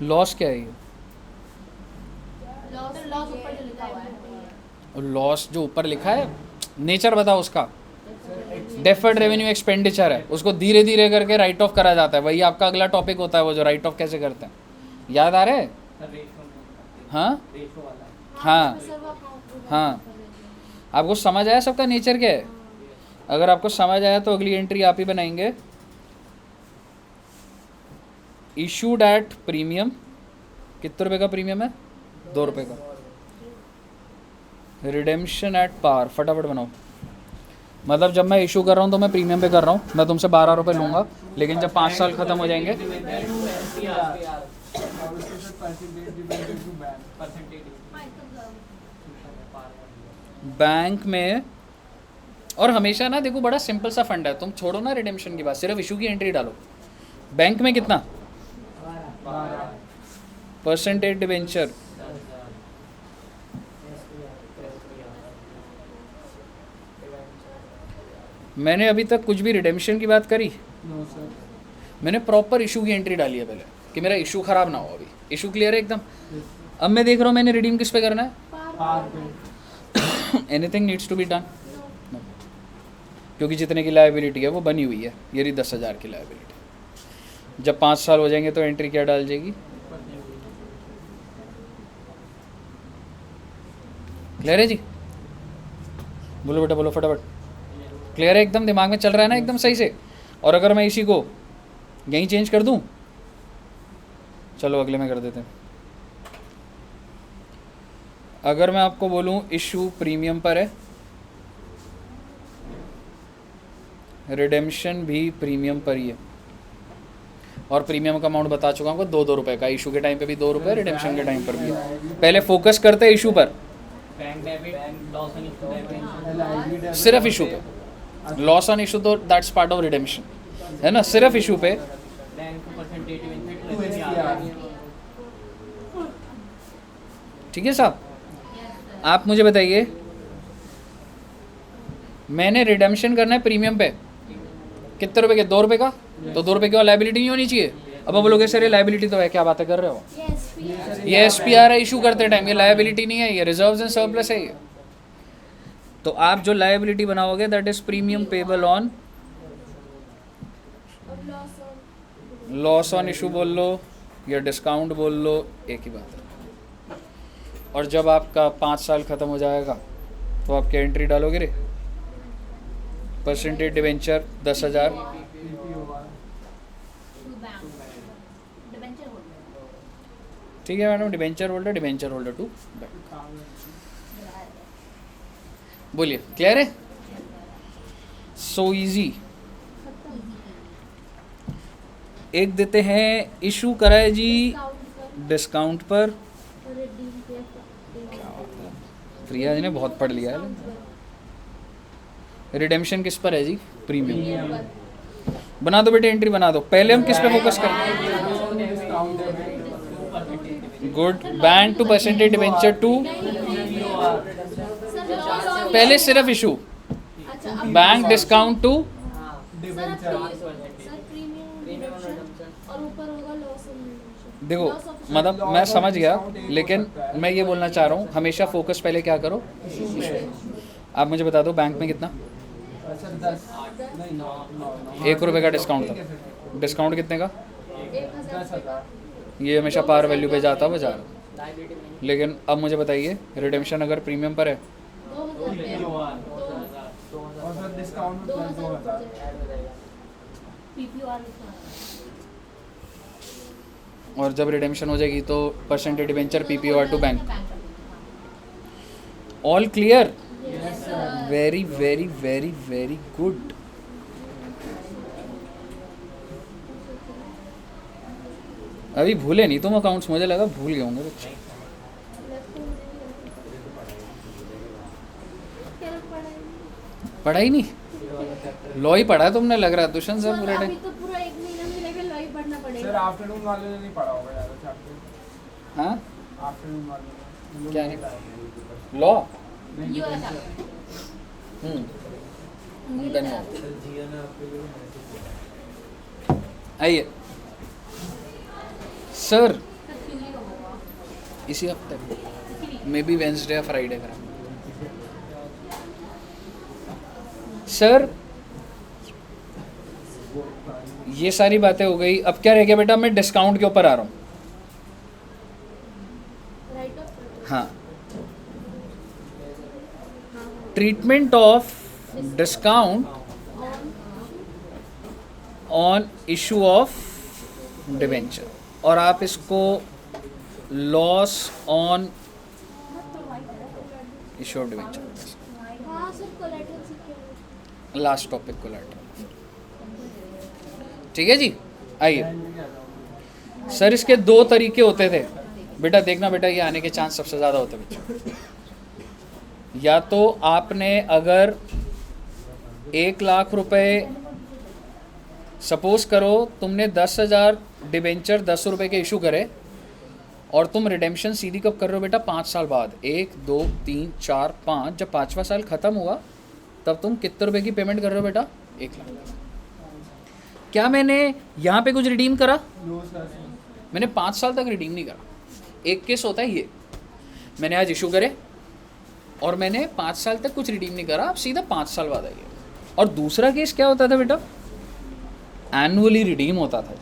लॉस क्या है ये? लॉस ऊपर जो लिखा हुआ है और लॉस जो ऊपर लिखा है, नेचर बताओ उसका। डेफर्ड रेवेन्यू एक्सपेंडिचर है, उसको धीरे धीरे करके राइट ऑफ करा जाता है। वही आपका अगला टॉपिक होता है, वो जो राइट ऑफ कैसे करते हैं, याद आ रहा है? हाँ हाँ हाँ, आपको समझ आया सबका नेचर क्या है? अगर आपको समझ आया तो अगली एंट्री आप ही बनाएंगे। इशूड एट प्रीमियम, कितने रुपए का प्रीमियम है? 2 रुपये का। रिडेम्पशन एट पार, फटाफट बनाओ। मतलब जब मैं इशू कर रहा हूँ तो मैं प्रीमियम पे कर रहा हूँ, मैं तुमसे 12 रुपये लूँगा, लेकिन जब 5 साल ख़त्म हो जाएंगे और उसके साथ percentage depended to bank. Bank में। और हमेशा ना देखो, बड़ा सिंपल सा फंड है, तुम छोड़ो ना रिडेम्पशन की बात, सिर्फ इशू की एंट्री डालो। बैंक में कितना? Percentage debenture. मैंने अभी तक कुछ भी रिडेम्पशन की बात करी? No sir. मैंने प्रॉपर इशू की एंट्री डाली है पहले, कि मेरा इशू खराब ना हो। अभी इशू क्लियर है एकदम। अब मैं देख रहा हूँ मैंने रिडीम किस पे करना है। पार पे। Anything needs to be done, क्योंकि जितने की लायबिलिटी है वो बनी हुई है, ये रही 10,000 की लायबिलिटी। जब 5 साल हो जाएंगे तो एंट्री क्या डाल जाएगी? क्लियर है जी? बोलो बेटा, बोलो फटाफट। क्लियर है एकदम? दिमाग में चल रहा है ना एकदम सही से? और अगर मैं इसी को यहीं चेंज कर दूं, चलो अगले में कर देते हैं। अगर मैं आपको बोलूं इशू प्रीमियम पर है, रिडेम्पशन भी प्रीमियम पर ही है, और प्रीमियम का अमाउंट बता चुका हूँ, 2-2 रुपये का। इशू के टाइम पे भी 2 रुपये, रिडेम्पशन के टाइम पर भी है। पहले फोकस करते हैं इशू पर, सिर्फ इशू पे। लॉस ऑन इशू तो दैट्स पार्ट ऑफ रिडेम्पशन, है ना? सिर्फ इशू पे ठीक है साहब? आप मुझे बताइए, मैंने रिडेम्पशन करना है प्रीमियम पे, कितने रुपए के? 2 रुपये का। तो 2 रुपये की लायबिलिटी नहीं होनी चाहिए। अब आप बोलोगे सर ये लायबिलिटी तो है, क्या बातें कर रहे हो? ये एसपीआर है इशू करते टाइम, ये लायबिलिटी नहीं है, ये रिजर्व्स एंड सरप्लस है ये। तो आप जो लायबिलिटी बनाओगे that is premium payable on loss on issue बोल लो या डिस्काउंट बोल लो, एक ही बात है। और जब आपका 5 साल ख़त्म हो जाएगा तो आप क्या एंट्री डालोगे रे? परसेंटेज डिवेंचर 10,000, ठीक है madam? Debenture holder to bank. बोलिए, क्लियर है? So easy. एक देते हैं इशू कराए जी डिस्काउंट पर। प्रिया जी ने बहुत पढ़ लिया है। रिडेम्पशन किस पर है जी? प्रीमियम। बना दो बेटे, एंट्री बना दो। पहले हम किस पे फोकस करें? Good. Bank to percentage debenture to, पहले सिर्फ इशू। बैंक डिस्काउंट टू देखो, मतलब मैं समझ गया, लेकिन मैं ये बोलना चाह रहा हूँ हमेशा फोकस पहले क्या करो? आप मुझे बता दो बैंक में कितना? 1 रुपये का डिस्काउंट था। डिस्काउंट कितने का? ये हमेशा पार वैल्यू पे जाता है बाजार। लेकिन अब मुझे बताइए, रिडेम्पशन अगर प्रीमियम पर है और जब रिडेम्पशन हो जाएगी तो परसेंटेज डिवेंचर पीपीओआर to bank, all clear? Very very very very good. अभी भूले नहीं तुम अकाउंट्स, मुझे लगा भूल गए होंगे बच्चे. पढ़ा ही नहीं, लॉ ही पढ़ा तुमने लग रहा है दुष्यंत सर पूरे अभी टाइम. तो पूरा एक महीना मिलेगा, लॉ ही पढ़ना सर पड़ेगा. आफ्टरनून वाले ने नहीं पढ़ा होगा ज़्यादा चैप्टर. हाँ आफ्टरनून वाले ने क्या नहीं? लॉ. ये वाला chapter. उनका नहीं. आइए सर, इसी हफ्ते मे बी वेंसडे या फ्राइडे का. सर ये सारी बातें हो गई, अब क्या रह गया बेटा? मैं डिस्काउंट के ऊपर आ रहा हूँ. राइट ऑफ हाँ, treatment of discount on issue of debenture, और आप इसको loss on issue of debenture. हाँ sir, collateral security. Last topic collateral. ठीक है जी. आइए सर, इसके दो तरीके होते थे बेटा. देखना बेटा, ये आने के चांस सबसे ज़्यादा होते हैं बच्चों. या तो आपने अगर 1,00,000 रुपए, सपोज करो तुमने 10,000 डिबेंचर 10 रुपए के इशू करे, और तुम रिडेम्पशन सीधी कब कर रहे हो बेटा? 5 साल बाद. 1 2 3 4 5. जब 5वां साल ख़त्म हुआ तब तुम कितने रुपए की पेमेंट कर रहे हो बेटा? 1,00,000. क्या मैंने यहाँ पे कुछ रिडीम करा? No sir. मैंने 5 साल तक रिडीम नहीं करा. एक केस होता है ये, मैंने आज इशू करे और मैंने 5 साल तक कुछ रिडीम नहीं करा, आप सीधा 5 साल बाद आइए. और दूसरा केस क्या होता था बेटा? एनुअली रिडीम होता था.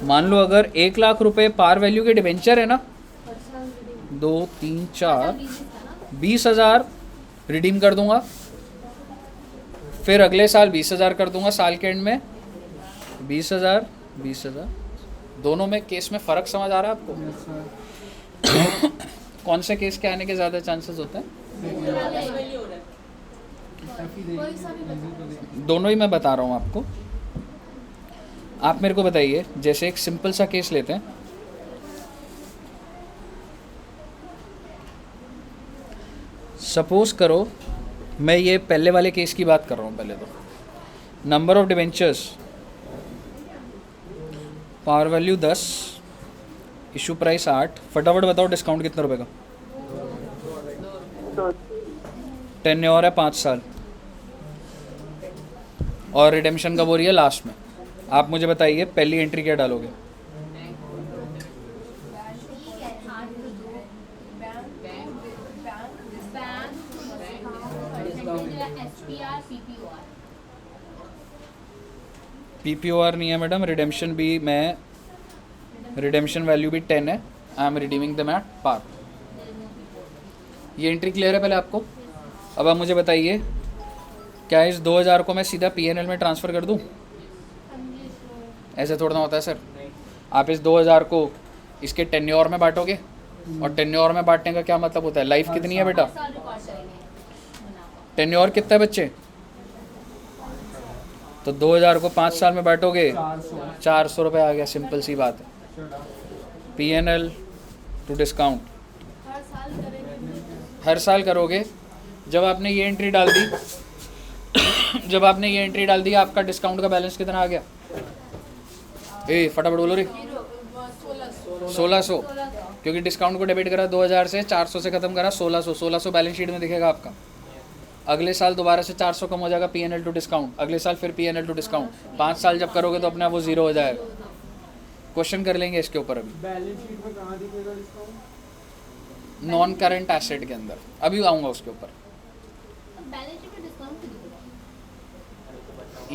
मान लो अगर 1,00,000 रुपए पार वैल्यू के डिबेंचर है ना, 2 3 4 20,000 रिडीम कर दूंगा, फिर अगले साल 20,000 कर दूंगा, साल के एंड में 20,000 20,000. दोनों में केस में फ़र्क समझ आ रहा है आपको? Yes sir. कौन से केस के आने के ज़्यादा चांसेस होते हैं? कोई सा भी बता. दोनों ही मैं बता रहा हूँ आपको. आप मेरे को बताइए, जैसे एक सिंपल सा केस लेते हैं. सपोज करो, मैं ये पहले वाले केस की बात कर रहा हूँ. पहले तो number of debentures, power value 10, issue price 8. फटाफट बताओ डिस्काउंट कितने रुपए का? टेन्योर है 5 साल, और रिडेम्पशन कब हो रही है? लास्ट में. आप मुझे बताइए पहली एंट्री क्या डालोगे? पीपीओआर नहीं है मैडम, रिडेम्पशन भी मैं, रिडेम्पशन वैल्यू भी 10 है. I am redeeming the at par. ये एंट्री क्लियर है पहले आपको? अब आप मुझे बताइए, क्या इस 2,000 को मैं सीधा पीएनएल में ट्रांसफ़र कर दूं? ऐसे थोड़ा ना होता है सर. आप इस 2,000 को इसके टेन्योर में बांटोगे, और टेन्योर में बांटने का क्या मतलब होता है? लाइफ कितनी है बेटा? टेन्योर कितना है बच्चे? तो 2,000 को 5 साल में बांटोगे, 400 रुपये आ गया. सिंपल सी बात है. पीएनएल टू डिस्काउंट हर साल करेंगे. हर साल करोगे. जब आपने ये एंट्री डाल दी जब आपने ये एंट्री डाल दी, आपका डिस्काउंट का बैलेंस कितना आ गया? फटाफट बोलो रे. 1600. क्योंकि डिस्काउंट को डेबिट करा 2,000 से, 400 से ख़त्म करा 1600 बैलेंस शीट में दिखेगा आपका. अगले साल दोबारा से 400 कम हो जाएगा पीएनएल टू डिस्काउंट. अगले साल फिर पीएनएल टू डिस्काउंट. 5 साल जब करोगे तो अपने आप वो 0 हो जाएगा. क्वेश्चन कर लेंगे इसके ऊपर. अभी बैलेंस शीट में कहाँ दिखेगा डिस्काउंट? नॉन करंट एसेट के अंदर, अभी आऊँगा उसके ऊपर. बैलेंस शीट में डिस्काउंट क्यों दिखेगा?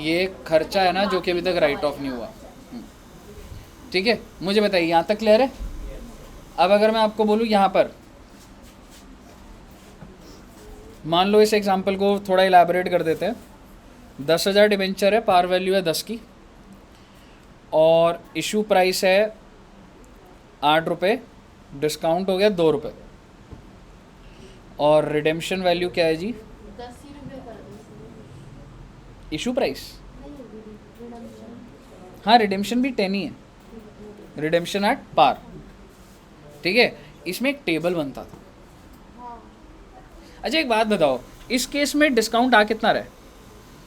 ये खर्चा है ना जो कि अभी तक राइट ऑफ नहीं हुआ. ठीक है, मुझे बताइए यहाँ तक क्लियर है? अब अगर मैं आपको बोलूँ यहाँ पर, मान लो इस एग्जांपल को थोड़ा इलैबोरेट कर देते हैं. 10,000 डिबेंचर है, पार वैल्यू है 10 की, और इशू प्राइस है 8 रुपये, डिस्काउंट हो गया 2 रुपये. और रिडेम्पशन वैल्यू क्या है जी? 10 ही रुपये कर दो इसमें। Issue price? नहीं रिडम्पशन। हाँ रिडेम्पशन भी 10 ही है, रिडेम्पशन एट पार, ठीक है। इसमें एक टेबल बनता था। हाँ अच्छा एक बात बताओ, इस केस में डिस्काउंट आ कितना रहा है?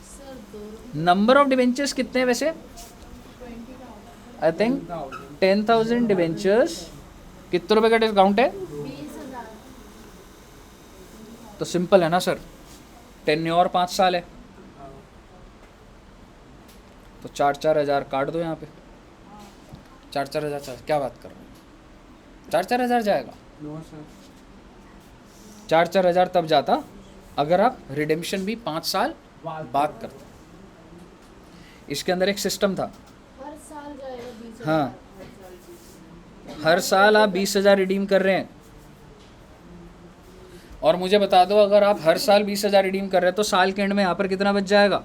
सर 2 नंबर ऑफ डिवेंचर्स कितने हैं वैसे? 20,000। आई थिंक 10,000 डिवेंचर्स, कितने रुपए का डिस्काउंट है? 20,000। तो सिंपल है ना सर, 10 और 5 साल है, तो 4-4 हज़ार काट दो यहाँ पे। 4-4 हज़ार, क्या बात कर रहे हो, 4-4 हज़ार जाएगा? No sir. 4-4 हज़ार तब जाता अगर आप रिडेम्पशन भी 5 साल बाद करते। इसके अंदर एक सिस्टम था, हर साल जाएगा 20,000। हाँ हर साल आप 20,000 रिडीम कर रहे हैं, और मुझे बता दो अगर आप हर साल 20,000 रिडीम कर रहे हैं तो साल के एंड में यहाँ पर कितना बच जाएगा?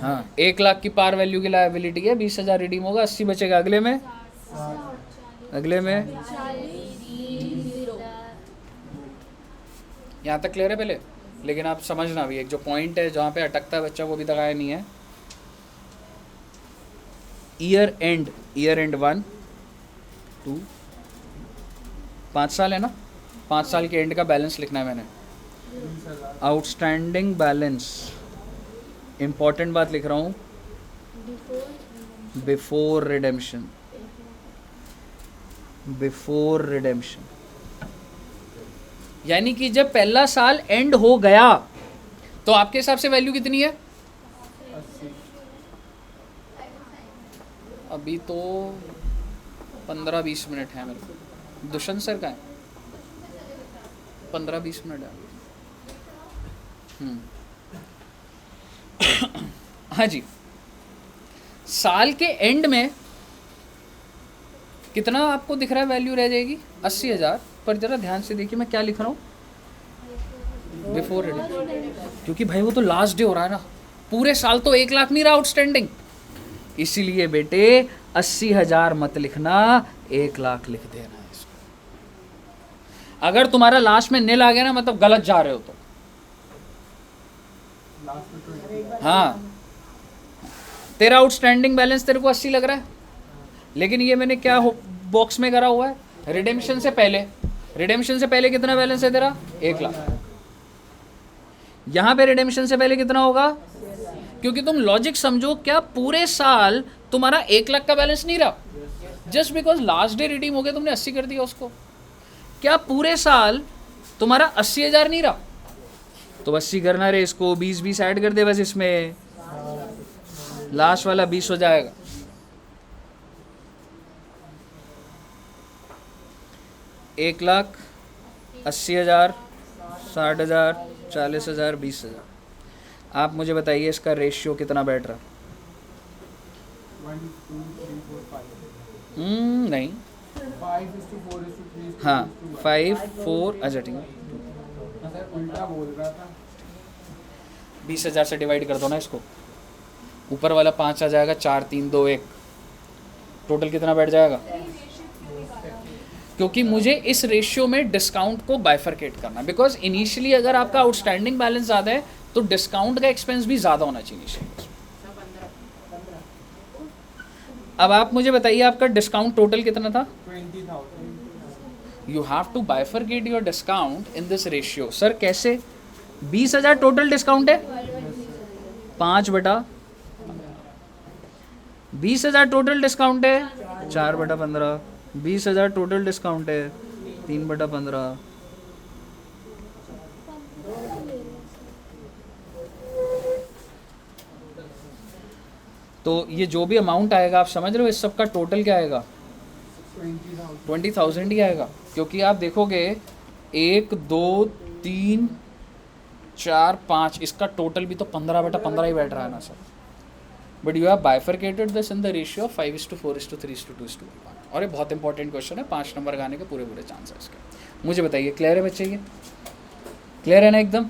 हाँ 1 लाख की पार वैल्यू की लायबिलिटी है, 20,000 रिडीम होगा, 80 बचेगा अगले में, अगले में। यहाँ तक क्लियर है पहले? लेकिन आप समझना भी, एक जो पॉइंट है जहाँ पे अटकता है बच्चा वो भी लगाया नहीं है। ईयर एंड 1, 2, 5 साल है ना, 5 साल के एंड का बैलेंस लिखना है मैंने। आउटस्टैंडिंग बैलेंस, इंपॉर्टेंट बात लिख रहा हूँ, बिफोर रिडेम्पशन, बिफोर रिडेम्पशन, यानी कि जब पहला साल एंड हो गया तो आपके हिसाब से वैल्यू कितनी है? 80। अभी तो 15-20 मिनट है मेरे को। दुष्यंत सर का है, 15-20 मिनट है। हाँ जी, साल के एंड में कितना आपको दिख रहा है वैल्यू रह जाएगी? 80,000। पर जरा ध्यान से देखिए मैं क्या लिख रहा हूँ, बिफोर रिडेम्पशन, क्योंकि भाई वो तो लास्ट डे हो रहा है ना, पूरे साल तो 1 लाख नहीं रहा आउटस्टैंडिंग, इसीलिए बेटे 80,000 मत लिखना, 1 लाख लिख देना है इसको। अगर तुम्हारा लास्ट में नील आ गया ना, मतलब गलत जा रहे हो तो। हाँ तेरा आउटस्टैंडिंग बैलेंस तेरे को 80 लग रहा है, लेकिन ये मैंने क्या बॉक्स में करा हुआ है, रिडेम्पशन से पहले। रिडेम्पशन से पहले कितना बैलेंस है तेरा? 1 लाख। यहां पे रिडेम्पशन से पहले कितना होगा? क्योंकि तुम लॉजिक समझो, क्या पूरे साल तुम्हारा 1 लाख का बैलेंस नहीं रहा? Just because last day redeem हो गया तुमने 80 कर दिया उसको, क्या पूरे साल तुम्हारा 80,000 नहीं रहा? तो 80 करना रे, इसको 20 ऐड कर दे बस, इसमें लास्ट वाला 20 हो जाएगा। एक 1,80,000, 60,000, 40,000, 20,000। आप मुझे बताइए इसका रेशियो कितना बैठ रहा? 1, 2, 3, 4, 5। नहीं, 5:4:3। हाँ 5, 4, अच्छा ठीक है, सर उल्टा बोल रहा था। 20,000 से डिवाइड कर दो ना इसको, ऊपर वाला 5 आ जाएगा, 4, 3, 2, 1, टोटल कितना बैठ जाएगा? क्योंकि मुझे इस रेशियो में डिस्काउंट को बाइफरकेट करना, बिकॉज इनिशियली अगर आपका आउटस्टैंडिंग बैलेंस ज़्यादा है तो डिस्काउंट का एक्सपेंस भी ज़्यादा होना चाहिए इनिशियली। अब आप मुझे बताइए आपका डिस्काउंट टोटल कितना था? 20,000। You have to bifurcate your discount in this ratio. Sir कैसे? 20,000 टोटल डिस्काउंट है, 5/15। 20,000 टोटल डिस्काउंट है, 4/15। 20,000 टोटल डिस्काउंट है, 3/15। तो ये जो भी अमाउंट आएगा, आप समझ रहे हो, इस सब का टोटल क्या आएगा? 20,000 ही आएगा। क्योंकि आप देखोगे 1, 2, 3, 4, 5, इसका टोटल भी तो 15/15 ही बैठ रहा है ना sir. But you have bifurcated this in the ratio 5:4:3:2:1। और ये बहुत इंपॉर्टेंट क्वेश्चन है, 5 नंबर का आने के पूरे चांस है इसके। मुझे बताइए, क्लियर है बच्चे? ये क्लियर है ना एकदम?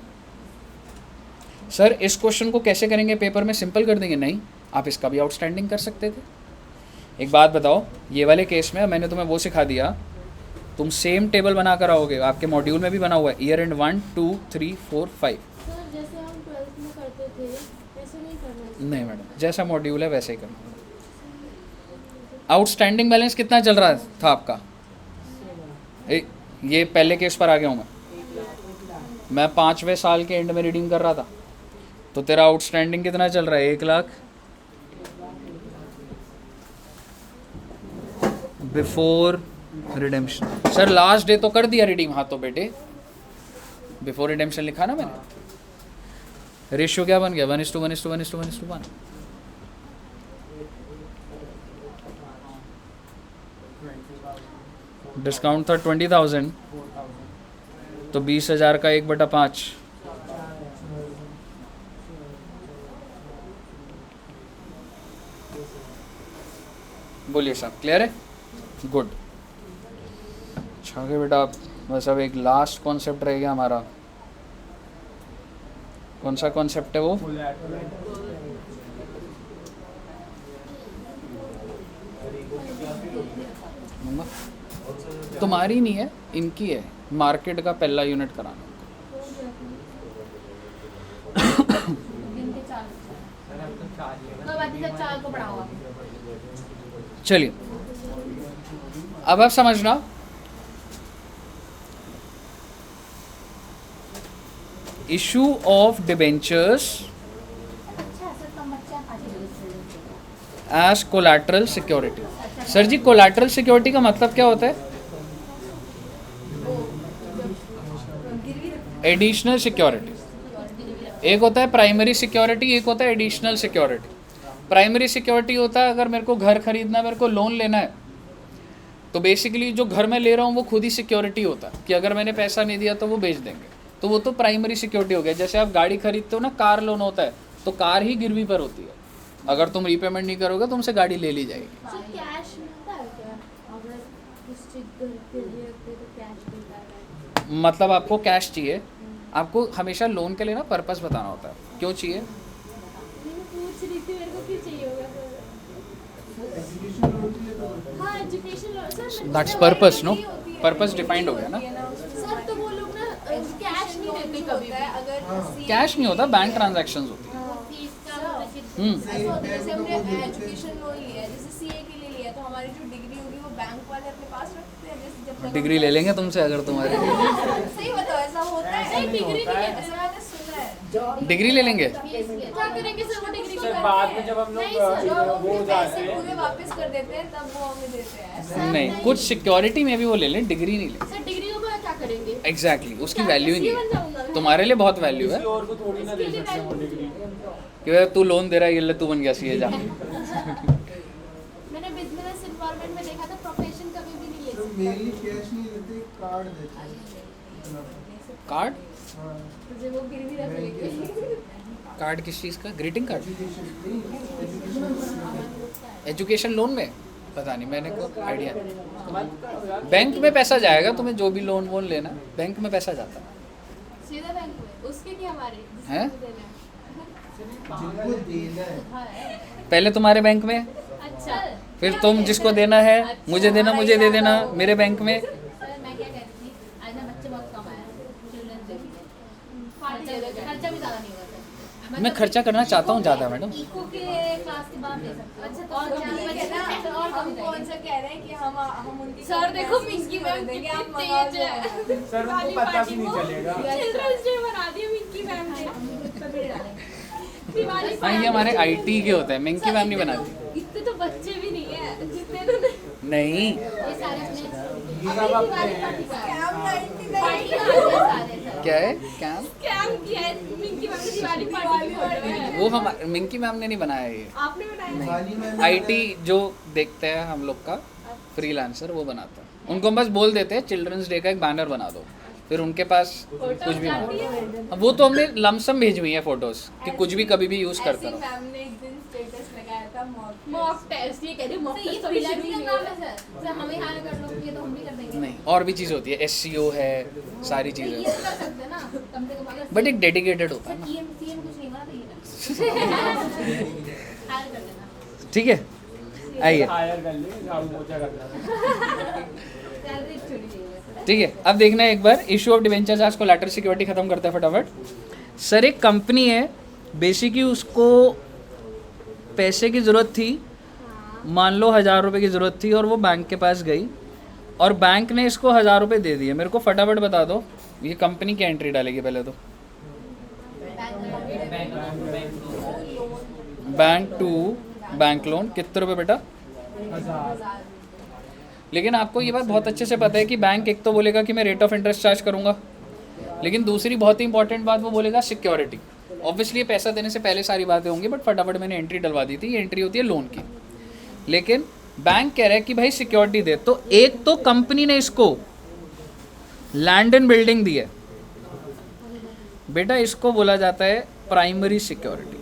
सर इस क्वेश्चन को कैसे करेंगे पेपर में? सिंपल कर देंगे? नहीं, आप इसका भी आउटस्टैंडिंग कर सकते थे। एक बात बताओ, ये वाले केस में मैंने तुम्हें वो सिखा दिया तुम सेम टेबल बना कर आओगे, आपके मॉड्यूल में भी बना हुआ है, ईयर एंड 1 2 3 4 5। सर जैसे हम 12th में करते थे वैसे नहीं करना है। नहीं मैडम, जैसा मॉड्यूल है वैसे ही करना। आउटस्टैंडिंग बैलेंस कितना चल रहा था आपका? ये पहले केस पर आ गया हूँ मैं 5वें साल के एंड में रीडिंग कर रहा था, तो तेरा आउटस्टैंडिंग कितना चल रहा है? 1 lakh before redemption. Sir last day तो कर दिया रिडीम, हाँ तो बेटे बिफोर रिडेम्पशन लिखा ना मैंने। रेशियो क्या बन गया? 1:1:1:1:1:1। डिस्काउंट था 20,000, तो 20,000 का 1/5। बोलिए साहब, क्लियर है? गुड। अच्छा बेटा, बस अब एक लास्ट कॉन्सेप्ट रह गया हमारा। कौन सा कॉन्सेप्ट है वो? तुम्हारी नहीं है, इनकी है। मार्केट का पहला यूनिट कराना। दिन के 4 कोई बात नहीं, 4 को पढ़ाओ आप। चलिए अब आप समझना, issue of debentures as collateral security. Sir ji, collateral security का मतलब क्या होता है? Additional security. एक होता है प्राइमरी सिक्योरिटी, एक होता है एडिशनल सिक्योरिटी। प्राइमरी सिक्योरिटी होता है अगर मेरे को घर खरीदना है, मेरे को लोन लेना है, तो बेसिकली जो घर में ले रहा हूँ वो खुद ही सिक्योरिटी होता है कि अगर मैंने पैसा नहीं दिया तो वो बेच देंगे, तो वो तो प्राइमरी सिक्योरिटी हो गया। जैसे आप गाड़ी खरीदते हो ना, कार लोन होता है, तो कार ही गिरवी पर होती है, अगर तुम रीपेमेंट नहीं करोगे तो तुमसे गाड़ी ले ली जाएगी। सर कैश मिलता है क्या? अगर कुछ चीज घर के लिए रखते तो कैश मिलता है? मतलब आपको कैश चाहिए? आपको हमेशा लोन के लिए ना पर्पस बताना होता है, क्यों चाहिए। मैं पूछ रही थी मेरे को क्यों चाहिए होगा सर? हाँ education loan sir. That's purpose, no purpose defined हो गया ना। सर तो वो लोग ना कैश नहीं देते कभी भी। अगर कैश नहीं होता, बैंक ट्रांजैक्शंस होती है। फीस का ऐसा होता है, जैसे हमने एजुकेशन लोन लिया है, जैसे सीए के लिए लिया, तो हमारी जो डिग्री होगी वो बैंक वाले अपने पास रखते हैं। जैसे जब तक डिग्री ले लेंगे तुमसे अगर तुम्हारी सही बताओ, ऐसा होता है? नहीं, डिग्री नहीं है। ऐसा मैंने सुना है। डिग्री ले लेंगे। क्या करेंगे सर वो डिग्री को? सर बाद में जब हम लोग नहीं सर, जब हम वो अपने जाते पैसे हैं पूरे वापस कर देते हैं तब वो हमें देते हैं। ऐसा नहीं, कुछ सिक्योरिटी में भी वो ले लें, डिग्री नहीं ले। सर डिग्री को क्या करेंगे? एग्जैक्टली, उसकी वैल्यू ही नहीं बन है। जाऊंगा मैं। तुम्हारे लिए बहुत वैल्यू है किसी और को थोड़ी ना दे सकते हैं वो डिग्री। कि भाई तू लोन दे रहा है, ये ले तू बन गया सीए जा। मैंने बिजनेस एनवायरनमेंट में देखा था, प्रोफेशन कभी भी नहीं ले सकते। मेनली कैश नहीं देते, कार्ड देते हैं। कार्ड? हाँ, मुझे वो गिरवी रख लेंगे। कार्ड किस चीज़ का? Greeting card? एजुकेशन नहीं, एजुकेशन एजुकेशन लोन में पता नहीं, मैंने को आइडिया नहीं। बैंक में पैसा जाएगा, तुम्हें जो भी लोन वोन लेना बैंक में पैसा जाता है। सीधा बैंक में उसके क्या हमारे हैं? जिनको देना है। पहले तुम्हारे बैंक में, अच्छा फिर तुम जिसको देना है मुझे देना, मुझे दे देना मेरे बैंक में। सर मैं क्या कह रही थी, आज ना बच्चे बहुत कम आए चिल्ड्रंस डे के लिए। खर्चा भी ज़्यादा नहीं हुआ सर। मैं खर्चा करना चाहता हूँ ज़्यादा मैडम। इको के क्लास के बाद ले सकते हो। अच्छा तो और और ठीक है ना, और हम कम कौन सा कह रहे हैं कि हम उनकी सर देखो पैसे मिंकी यूज़ मैम कर देंगे, कितनी आप मंगाओ तेज है। सर उनको पता भी नहीं चलेगा। चिल्ड्रंस डे मना दिया मिंकी मैम ने। दिवाली हाँ, ये हमारे आईटी के होते हैं, मिंकी मैम नहीं बनाती। इतने तो बच्चे भी नहीं है जितने तो नहीं, ये सारे अपने सब अपने स्कैम 99 सारे क्या है कैम? स्कैम किया है मिंकी मैम ने। दिवाली पार्टी वो हम मिंकी मैम ने नहीं बनाया ये। आपने बनाया है? खाली में आईटी जो देखते हैं हम लोग का फ्रीलांसर, वो बनाता है। उनको हम बस बोल देते हैं चिल्ड्रंस डे का एक बैनर बना दो, फिर उनके पास कुछ भी जाती है? अब वो तो हमने लमसम भेजी हुई है फोटोज कि कुछ भी कभी भी यूज़ करता रहो। मैम ने एक दिन स्टेटस लगाया था मॉक टेस्ट। ये कह रहे मॉक ये टेस्ट अभी शुरू फ्रीलांसिंग नहीं का काम हुआ है सर। सर हमें हायर कर लो, ये तो हम भी कर देंगे। नहीं, और भी चीज़ होती है, SEO है, सारी ये चीज़ें, तो कर सकते हैं ना कम से कम। अगर बट एक डेडिकेटेड होता है ना। सीएम कुछ नहीं बना तो ये हायर कर देना। ठीक है, आइए। हायर कर ले, झाड़ू पोछा करना। सैलरी ठीक है, अब देखना है एक बार issue of debentures as collateral security खत्म करते हैं फटाफट। सर एक कंपनी है, बेसिकली उसको पैसे की ज़रूरत थी, मान लो 1000 रुपये की ज़रूरत थी, और वो बैंक के पास गई और बैंक ने इसको 1000 रुपये दे दिए। मेरे को फटाफट बता दो ये कंपनी क्या एंट्री डालेगी पहले तो। बैंक टू बैंक लोन कितने रुपए बेटा? 1000। लेकिन आपको ये बात बहुत अच्छे से पता है कि बैंक एक तो बोलेगा कि मैं रेट ऑफ इंटरेस्ट चार्ज करूंगा, लेकिन दूसरी बहुत ही इंपॉर्टेंट बात वो बोलेगा सिक्योरिटी। ऑब्वियसली पैसा देने से पहले सारी बातें होंगी, बट फटाफट मैंने एंट्री डलवा दी थी। ये एंट्री होती है लोन की, लेकिन बैंक कह रहा है कि भाई सिक्योरिटी दे। तो एक तो कंपनी ने इसको लैंड एंड बिल्डिंग दी है बेटा, इसको बोला जाता है प्राइमरी सिक्योरिटी।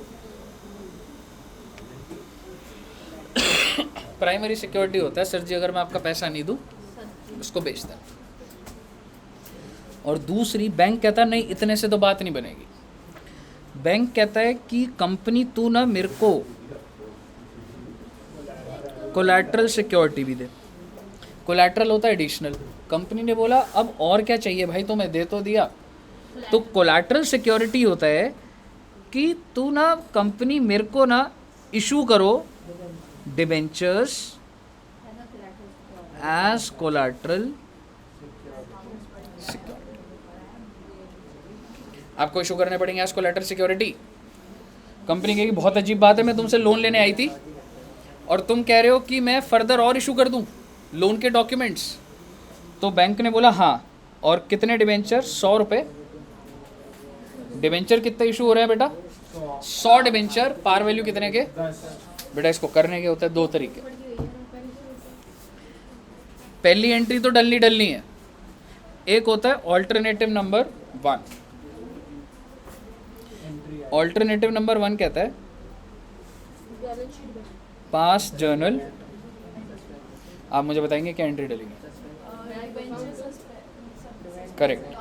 प्राइमरी सिक्योरिटी होता है सर जी अगर मैं आपका पैसा नहीं दूं उसको बेच दें। और दूसरी बैंक कहता है नहीं इतने से तो बात नहीं बनेगी। बैंक कहता है कि कंपनी तू ना मेरे को कोलैटरल सिक्योरिटी भी दे। कोलैटरल होता है एडिशनल। कंपनी ने बोला अब और क्या चाहिए भाई, तो मैं दे तो दिया। तो कोलैटरल सिक्योरिटी होता है कि तू ना कंपनी मेरे को ना इशू करो डिबेंचर्स एज कोलैटरल सिक्योरिटी। आपको इशू करने पड़ेंगे एज कोलैटरल सिक्योरिटी। कंपनी कहेगी बहुत अजीब बात है, मैं तुमसे लोन लेने आई थी और तुम कह रहे हो कि मैं फर्दर और इशू कर दूं लोन के डॉक्यूमेंट्स। तो बैंक ने बोला हाँ, और कितने डिबेंचर? 100 रुपये। डिबेंचर कितने इशू हो रहे हैं बेटा? 100 डिबेंचर। पार वैल्यू कितने के? 10। बेटा इसको करने के होते हैं 2 तरीके। पहली एंट्री तो डलनी है। एक होता है ऑल्टरनेटिव नंबर 1। ऑल्टरनेटिव नंबर 1 कहता है पास जर्नल। आप मुझे बताएंगे क्या एंट्री डलेगी? करेक्ट।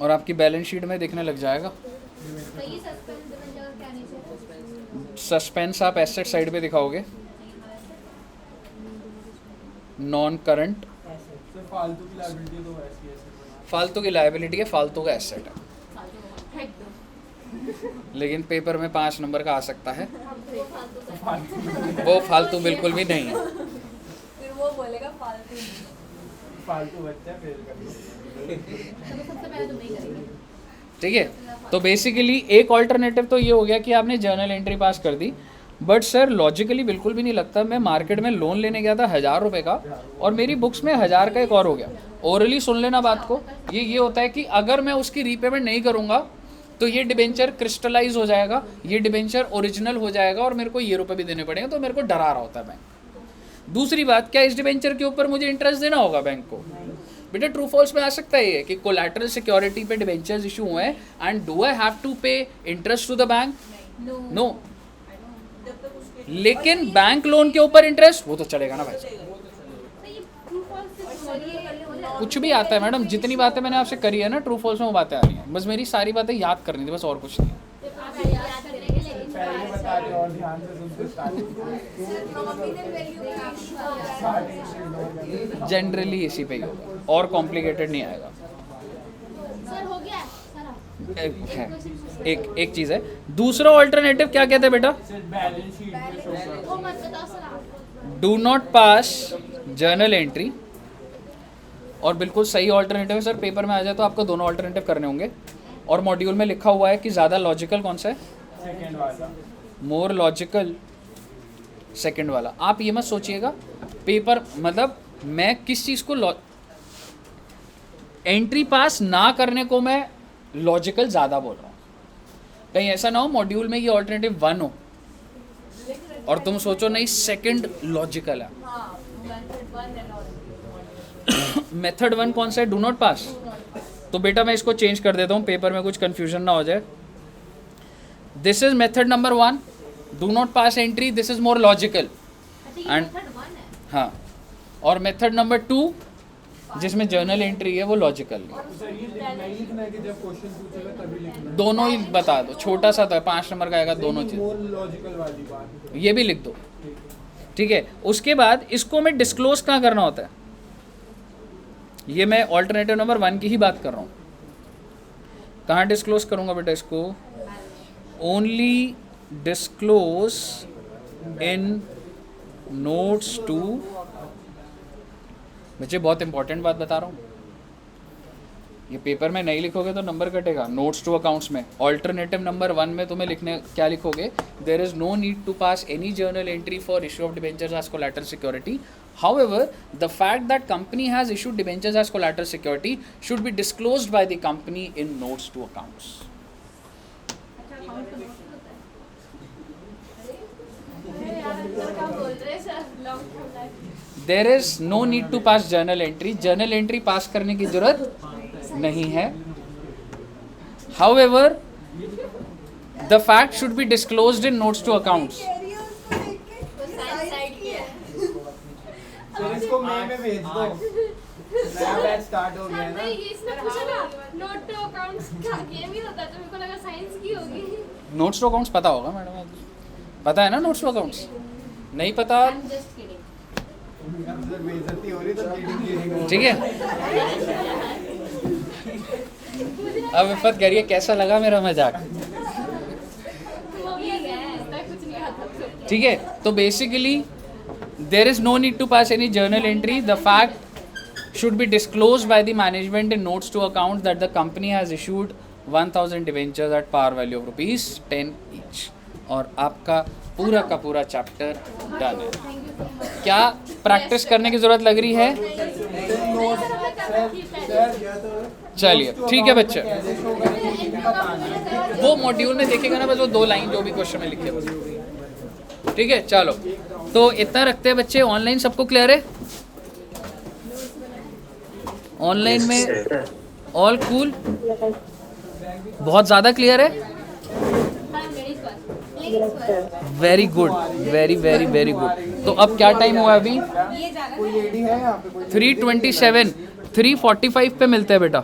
और आपकी बैलेंस शीट में देखने लग जाएगा। सस्पेंस आप एसेट साइड पे दिखाओगे, नॉन करंट सर फालतू की लायबिलिटी तो वैसी है सर। फालतू की लायबिलिटी है, फालतू का एसेट है, लेकिन पेपर में 5 नंबर का आ सकता है। वो फालतू बिल्कुल भी नहीं है। फिर वो बोलेगा फालतू। फालतू बच्चा फेल कर दो। सबसे पहले तुम नहीं करेंगे। ठीक है, तो बेसिकली एक ऑल्टरनेटिव तो ये हो गया कि आपने जर्नल एंट्री पास कर दी, बट सर लॉजिकली बिल्कुल भी नहीं लगता। मैं मार्केट में लोन लेने गया था 1000 रुपये का और मेरी बुक्स में 1000 का एक और हो गया। ओरली सुन लेना बात को। ये होता है कि अगर मैं उसकी रीपेमेंट नहीं करूँगा तो ये डिबेंचर क्रिस्टलाइज हो जाएगा, ये डिबेंचर ओरिजिनल हो जाएगा और मेरे को ये रुपये भी देने पड़ेंगे। तो मेरे को डरा रहा होता है बैंक। दूसरी बात, क्या इस डिबेंचर के ऊपर मुझे इंटरेस्ट देना होगा बैंक को? बेटा ट्रू फॉल्स में आ सकता है ये कि कोलैटरल सिक्योरिटी पे डिबेंचर्स इशू हुए हैं and do I have to pay interest to the bank? No. लेकिन बैंक लोन के ऊपर इंटरेस्ट वो तो चलेगा ना भाई साहब। कुछ भी आता है मैडम, जितनी बातें मैंने आपसे करी है ना ट्रू फॉल्स में वो बातें आ रही हैं। बस मेरी सारी बातें याद करनी थी, बस और कुछ नहीं। पहले बता दे और ध्यान से सुनते स्टार्टिंग। जनरली इसी पे ही होगा और कॉम्प्लिकेटेड नहीं आएगा। सर हो गया सर। एक चीज़ है। दूसरा ऑल्टरनेटिव क्या कहते हैं बेटा? सर बैलेंस शीट में शो कर। वो मत बताओ सर आप। Do not pass journal entry. और बिल्कुल सही ऑल्टरनेटिव है सर। पेपर में आ जाए तो आपको दोनों ऑल्टरनेटिव करने होंगे और मॉड्यूल में लिखा हुआ है कि ज़्यादा लॉजिकल कौन सा है? सेकंड वाला। मोर लॉजिकल सेकंड वाला। आप ये मत सोचिएगा पेपर मतलब मैं किस चीज़ को एंट्री पास ना करने को मैं लॉजिकल ज़्यादा बोल रहा हूँ। कहीं ऐसा ना हो मॉड्यूल में ये ऑल्टरनेटिव 1 हो और तुम सोचो नहीं सेकंड लॉजिकल है। मेथड 1 कौन सा है? Do not pass. तो बेटा मैं इसको चेंज कर देता हूँ, पेपर में कुछ कंफ्यूजन ना हो जाए। This is method number 1, do not pass entry. This is more logical and हाँ। और मेथड नंबर 2 जिसमें जर्नल एंट्री है वो लॉजिकल नहीं। सर ये नहीं लिखना है कि जब क्वेश्चन पूछेगा तभी लिखना है। दोनों ही बता दो, छोटा सा था 5 नंबर का आएगा दोनों चीज, मोर लॉजिकल वाली बात। ये भी लिख दो, ठीक है। उसके बाद इसको मैं डिस्क्लोज कहाँ करना होता है, ये मैं ऑल्टरनेटिव नंबर 1 की ही बात कर रहा हूँ। कहाँ डिस्क्लोज करूँगा बेटा इसको, only disclose in notes to, बच्चे बहुत इंपॉर्टेंट बात बता रहा हूँ, ये पेपर में नहीं लिखोगे तो नंबर कटेगा। नोट्स टू अकाउंट्स में ऑल्टरनेटिव नंबर 1 में तुम्हें लिखने क्या लिखोगे, there is no need to pass any journal entry for issue of debentures as collateral security, however the fact that company has issued debentures as collateral security should be disclosed by the company in notes to accounts. अच्छा account का note होता है। अरे यार क्या बोल रहे हैं sir, long term life There is no need to pass journal entry, journal entry पास करने की जरूरत नहीं है। However the fact should be disclosed in notes to accounts. Side किया है। सर इसको मैं में भेज दो, नया बैच स्टार्ट हो गया है ना। नहीं ये इसने पूछा ना नोट टू अकाउंट्स का गेम ही होता है, तो मेरे को लगा साइंस की होगी। नोट्स टू अकाउंट्स पता होगा मैडम, पता है ना नोट्स टू अकाउंट्स, नहीं पता I am just kidding. Sir बेइज्जती हो रही तो रीडिंग ठीक है। अब इफ़त करिए कैसा लगा मेरा मजाक, वो भी है इसका कुछ नहीं आता। ठीक है। तो basically there is no need to pass any journal entry, the fact should be disclose by the management in notes to account that the company has issued 1000 debentures at par value of ₹10 each, और आपका पूरा का पूरा chapter done है। क्या practice करने की जरूरत लग रही है? चलिए ठीक है बच्चे, वो मॉड्यूल में देखेगा ना, बस वो 2 लाइन जो भी क्वेश्चन में लिखे बस, ठीक है। चलो तो इतना रखते हैं बच्चे, ऑनलाइन सबको क्लियर है? ऑनलाइन में ऑल कूल, बहुत ज़्यादा क्लियर है? Very good, very very very good. तो अब क्या टाइम हुआ अभी? कोई लेडी है यहाँ पे? 3:27, 3:45 पे मिलते हैं बेटा।